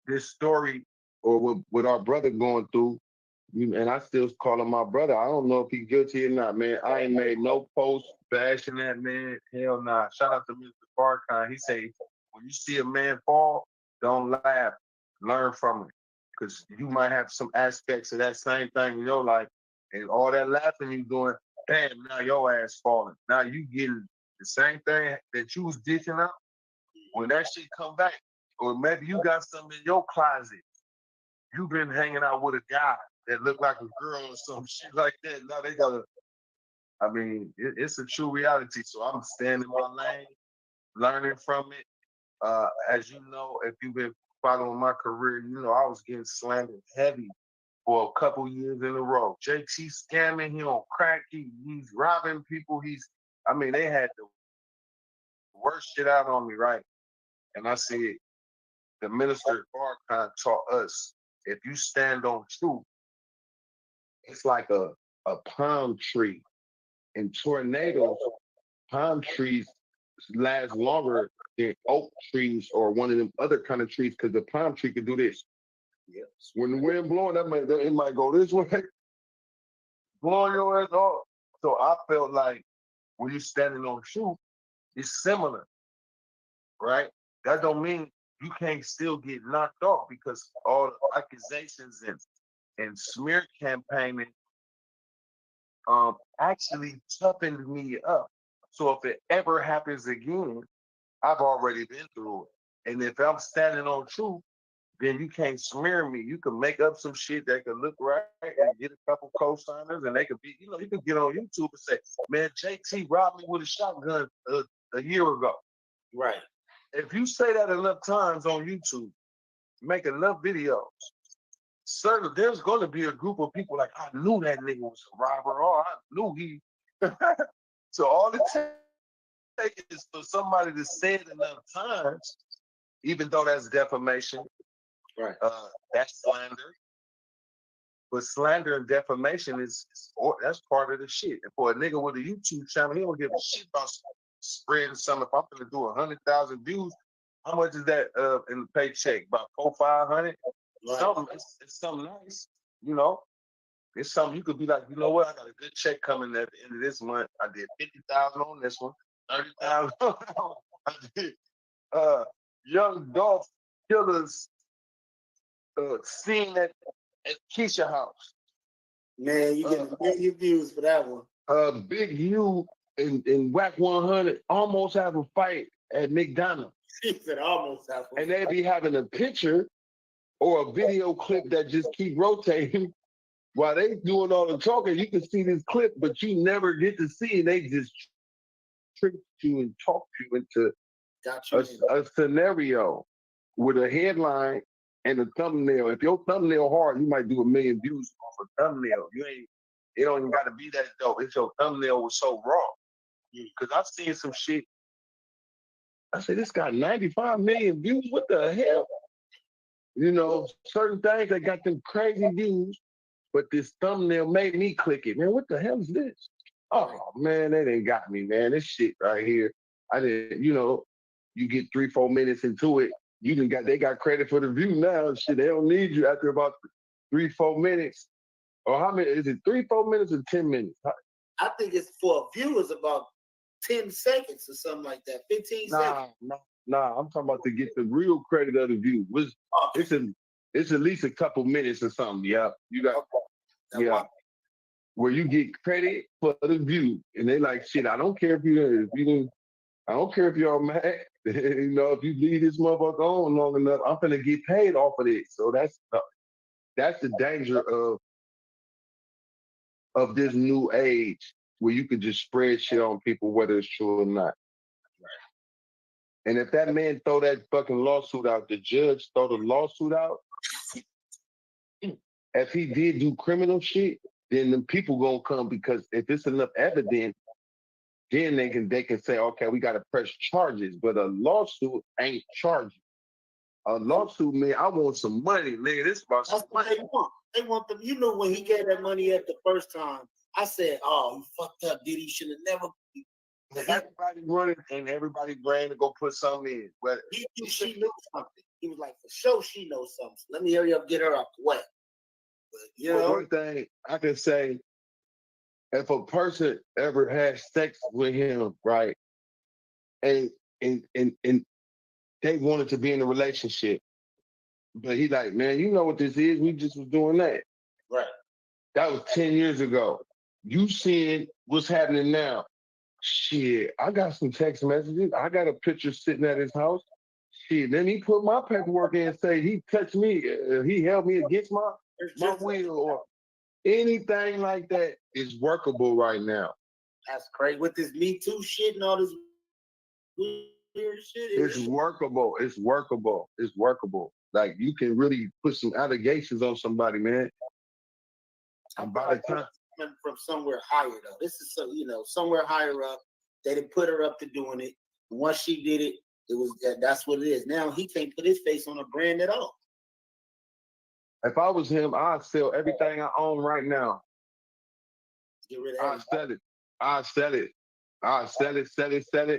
this story or what our brother going through, and I still call him my brother. I don't know if he's guilty or not, man. I ain't made no post bashing that man. Hell nah. Shout out to Mr. Farrakhan. He say, when you see a man fall, don't laugh. Learn from it. Because you might have some aspects of that same thing in your life. And all that laughing you doing, bam, now your ass falling. Now you getting the same thing that you was dishing out. When that shit come back, or maybe you got something in your closet. You been hanging out with a guy that looked like a girl or some shit like that. Now they gotta, it's a true reality. So I'm staying in my lane, learning from it. As you know, if you've been following my career, I was getting slandered heavy for a couple years in a row. JT scamming, he on crack, he's robbing people, they had the worst shit out on me, right? And I said, the minister Farrakhan taught us, if you stand on truth, it's like a palm tree. In tornadoes, palm trees last longer than oak trees or one of them other kind of trees because the palm tree can do this. Yes. When the wind blowing, it might go this way, blowing your ass off. So I felt like when you're standing on truth, it's similar, right? That don't mean you can't still get knocked off because all the accusations and smear campaigning actually toughened me up. So if it ever happens again, I've already been through it. And if I'm standing on truth, then you can't smear me. You can make up some shit that could look right and get a couple co-signers, and they could be, you can get on YouTube and say, man, JT robbed me with a shotgun a year ago. Right. If you say that enough times on YouTube, make enough videos, certainly there's going to be a group of people like, I knew that nigga was a robber, or I knew he. So all it takes is for somebody to say it enough times, even though that's defamation. Right. That's slander. But slander and defamation that's part of the shit. And for a nigga with a YouTube channel, he don't give a shit about spreading something. If I'm gonna do 100,000 views, how much is that in the paycheck? About 400-500? Right. Something. It's something nice, It's something you could be like, you know what? I got a good check coming at the end of this month. I did 50,000 on this one, 30,000. I did. Young Dolph Killers scene at Keisha house. Man, you get a million views for that one. Big U and Whack 100 almost have a fight at McDonald's. He said almost have a And they be having a picture or a video clip that just keep rotating while they doing all the talking. You can see this clip, but you never get to see it. They just trick you and talk you into a scenario with a headline and a thumbnail. If your thumbnail hard, you might do 1 million views off a thumbnail. It don't even got to be that dope. If your thumbnail was so raw. Because I've seen some shit. I said, this got 95 million views. What the hell? Certain things that got them crazy views, but this thumbnail made me click it. Man, what the hell is this? Oh, man, they done got me, man. This shit right here. I didn't, you get 3-4 minutes into it. They got credit for the view now. Shit, they don't need you after about 3-4 minutes. Or how many? Is it 3-4 minutes or 10 minutes? I think it's for a view is about 10 seconds or something like that. 15 seconds. Nah. I'm talking about to get the real credit of the view. It's at least a couple minutes or something. Yeah, you got. Okay. Yeah, where you get credit for the view, and they like shit. I don't care if you didn't. I don't care if you're mad. If you leave this motherfucker on long enough, I'm gonna get paid off of it. So that's the danger of this new age where you could just spread shit on people whether it's true or not. Right. And if that man throw that fucking lawsuit out, the judge throw the lawsuit out. If he did do criminal shit, then the people gonna come because if it's enough evidence, then they can say, okay, we gotta press charges. But a lawsuit ain't charging. A lawsuit, man, I want some money, nigga. This about some money. They want. They want them. When he gave that money at the first time, I said, "Oh, you fucked up, Diddy. Should have never." Everybody running and everybody brain to go put something in. But she knew something. He was like, for sure, she knows something. So let me hurry up, get her out the way. But, one thing I can say, if a person ever had sex with him, right, and they wanted to be in a relationship, but he like, man, you know what this is? We just was doing that. Right. That was 10 years ago. You seeing what's happening now. Shit, I got some text messages. I got a picture sitting at his house. Shit, then he put my paperwork in and say he touched me. He held me against my will or anything like that is workable right now. That's crazy. With this Me Too shit and all this weird shit. It's workable. It's workable. It's workable. Like you can really put some allegations on somebody, man. And by the time from somewhere higher though. This is somewhere higher up. They didn't put her up to doing it. Once she did it, that's what it is. Now he can't put his face on a brand at all. If I was him, I'd sell everything I own right now. Get rid of I'd sell it,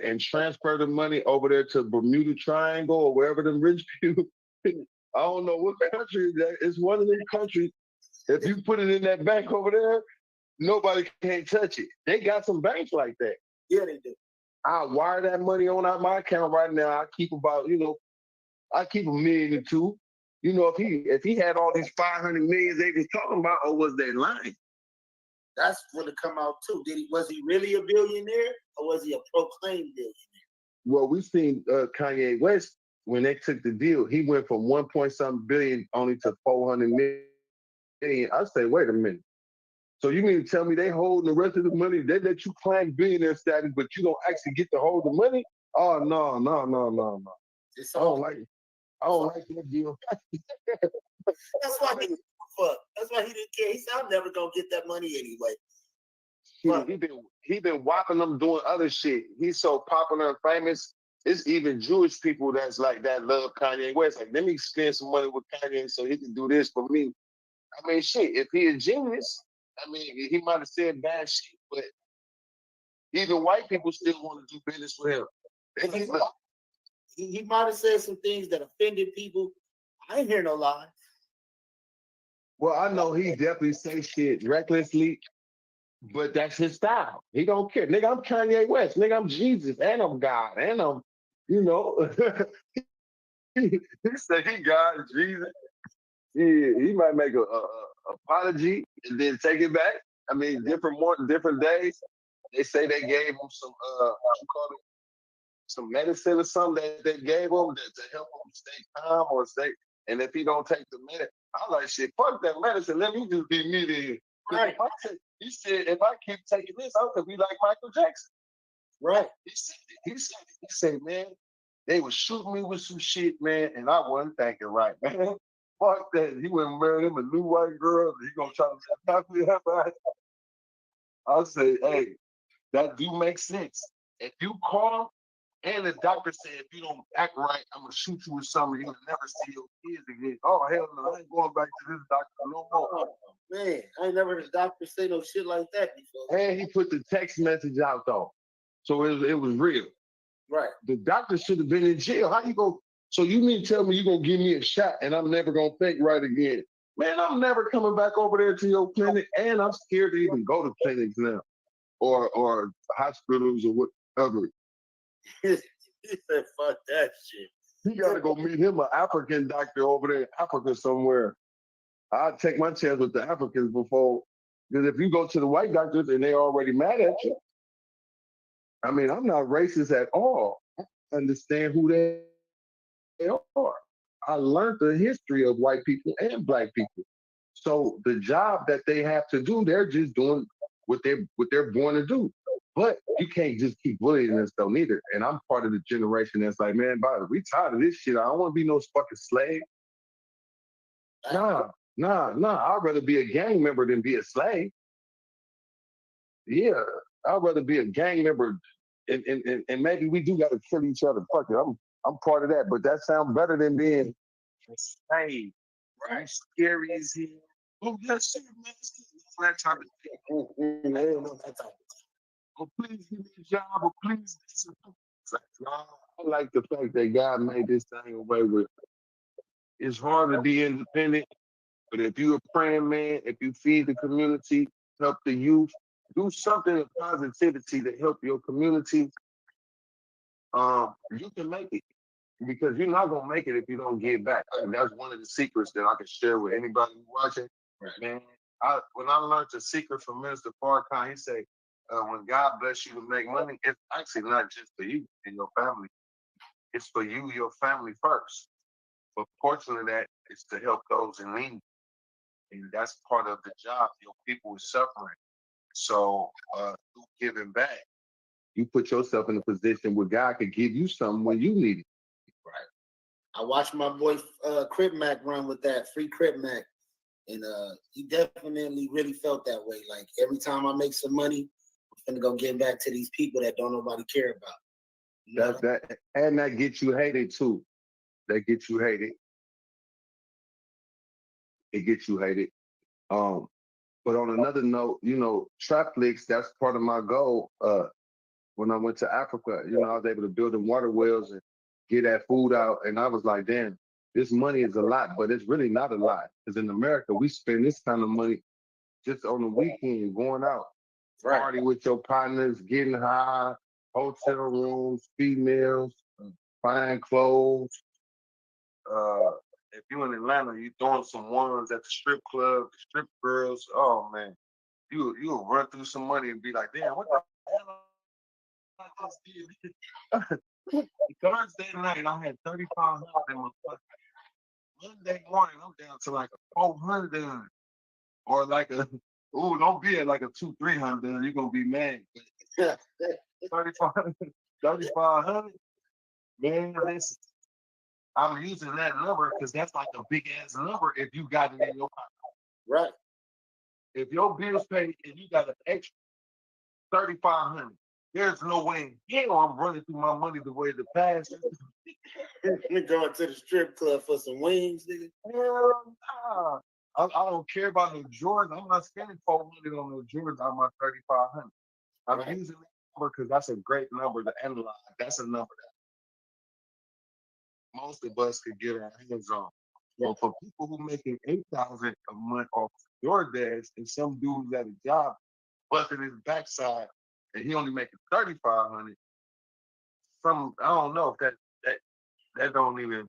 and transfer the money over there to Bermuda Triangle or wherever the rich people. I don't know what country that is. One of them countries. If you put it in that bank over there, nobody can't touch it. They got some banks like that. Yeah, they do. I wire that money on out my account right now. I keep about, I keep $1 million or $2 million. If he had all these 500 million they was talking about, or was they lying? That's when it come out too. Was he really a billionaire or was he a proclaimed billionaire? Well, we seen Kanye West when they took the deal, he went from 1 point something billion only to 400 million. I say, wait a minute. So you mean to tell me they hold the rest of the money? They let you claim billionaire status, but you don't actually get to hold the money? Oh no. It's I don't all, like it. I don't like that deal. that's why he fuck. That's why he didn't care. He said, I'm never gonna get that money anyway. Shit, he been whopping them doing other shit. He's so popular and famous. It's even Jewish people that's like that love Kanye West. Like, let me spend some money with Kanye so he can do this for me. I mean, shit, if he a genius, I mean, he might have said bad shit, but even white people still want to do business with him. And he's like, He might have said some things that offended people. I ain't hear no lies. well, I know he definitely say shit recklessly, but that's his style. He don't care. Nigga, I'm Kanye West. Nigga, I'm Jesus, and I'm God, and I'm, you know. he said he God, Jesus. He might make a apology and then take it back. I mean, different days. They say they gave him some what you call it, some medicine or something that they gave him to help him stay calm or stay. And if he don't take the medicine, I'm like, shit, fuck that medicine. Let me just be me then. Right. He said, if I keep taking this, I'm gonna be like Michael Jackson. Right. He said, man, they was shooting me with some shit, man, and I wasn't thinking right, man. Fuck that. He wouldn't marry him a new white girl. He gonna try to happy ever. I say, hey, that do make sense. If you call him and the doctor said if you don't act right, I'm gonna shoot you with something, you'll never see your kids again. Oh hell no, I ain't going back to this doctor no more. Oh, man, I ain't never heard a doctor say no shit like that before. And he put the text message out though. So it was real. Right. The doctor should have been in jail. How you go? So you mean to tell me you're gonna give me a shot and I'm never gonna think right again? Man, I'm never coming back over there to your clinic, and I'm scared to even go to clinics now, or hospitals or whatever. He said, fuck that shit. He gotta go meet him an African doctor over there in Africa somewhere. I'll take my chance with the Africans before, because if you go to the white doctors and they're already mad at you, I mean, I'm not racist at all. I understand who they are. I learned the history of white people and black people. So the job that they have to do, they're just doing what they're born to do. But you can't just keep bullying us though neither. And I'm part of the generation that's like, man, we tired of this shit. I don't want to be no fucking slave. Nah. I'd rather be a gang member than be a slave. Yeah, I'd rather be a gang member, and maybe we do got to kill each other. Fuck it, I'm part of that. But that sounds better than being a slave. Right? Scary as hell. Oh, yes, sir, man. That type of thing. Oh, please give me a job, or please. I like the fact that God made this thing away with. It's hard to be independent, but if you're a praying man, if you feed the community, help the youth, do something of positivity to help your community, you can make it. Because you're not gonna make it if you don't give back. And that's one of the secrets that I can share with anybody watching. Right. Man, when I learned the secret from Minister Farrakhan, he said, when God bless you to make money, it's actually not just for you and your family. It's for you, your family first. But portion of that is to help those in need. And that's part of the job. Your people is suffering. So through giving back, you put yourself in a position where God could give you something when you need it. Right. I watched my boy Crip Mac run with that free Crip Mac, and he definitely really felt that way. Like every time I make some money, I'm gonna go give back to these people that don't nobody care about. You know that gets you hated too. That gets you hated. It gets you hated. But on another note, Trapflix, that's part of my goal. When I went to Africa, I was able to build them water wells and get that food out. And I was like, damn, this money is a lot, but it's really not a lot. Because in America, we spend this kind of money just on the weekend, going out, party with your partners, getting high, hotel rooms, females, fine clothes. If you're in Atlanta, you throwing some ones at the strip club, the strip girls. Oh man, you'll run through some money and be like, damn, what the hell I just did? Thursday night, I had 3,500 in my pocket. Monday morning, I'm down to like a 400 or like a, ooh, don't be at like a 200-300, you're gonna be mad. 3,500, 3,500, man, listen, I'm using that number because that's like a big ass number if you got it in your pocket. Right. If your bills paid and you got an extra 3,500, there's no way in hell I'm running through my money the way the past. Going to the strip club for some wings, nigga. Hell nah. I don't care about no Jordan. I'm not spending 400 on no Jordan on my 3,500. I'm Right. using that number because that's a great number to analyze. That's a number that most of us could get our hands on. But for people who making 8,000 a month off DoorDash and some dude's at a job busting his backside and he only making 3,500, I don't know if that don't even.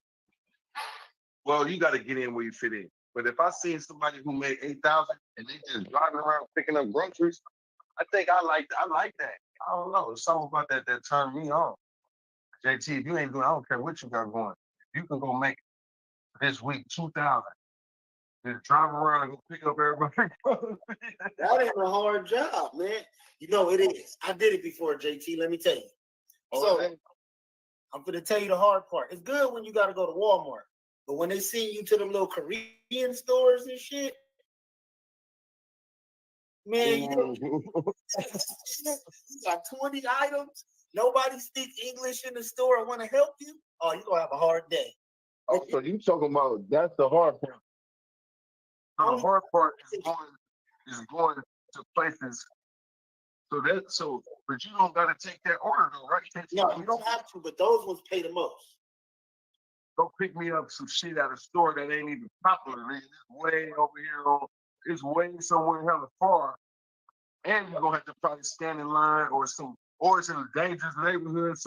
Well, you got to get in where you fit in. But if I see somebody who made 8,000 and they just driving around picking up groceries, I think I like that. I don't know. There's something about that turned me on. JT, if you ain't doing, I don't care what you got going. You can go make this week 2,000. Just drive around and go pick up everybody. That ain't a hard job, man. You know it is. I did it before, JT. Let me tell you. So I'm gonna tell you the hard part. It's good when you gotta go to Walmart, but when they send you to them little Korean stores and shit, man, you got 20 items. Nobody speaks English in the store. I want to help you. Oh, you're gonna have a hard day. Oh, so you talking about that's the hard part. The hard part is going to places. But you don't gotta take that order though, right? No, you don't have to, but those ones pay the most. Go pick me up some shit at a store that ain't even popular, man. It's way over here it's way somewhere hella far. And you're gonna have to probably stand in line or it's in a dangerous neighborhood. So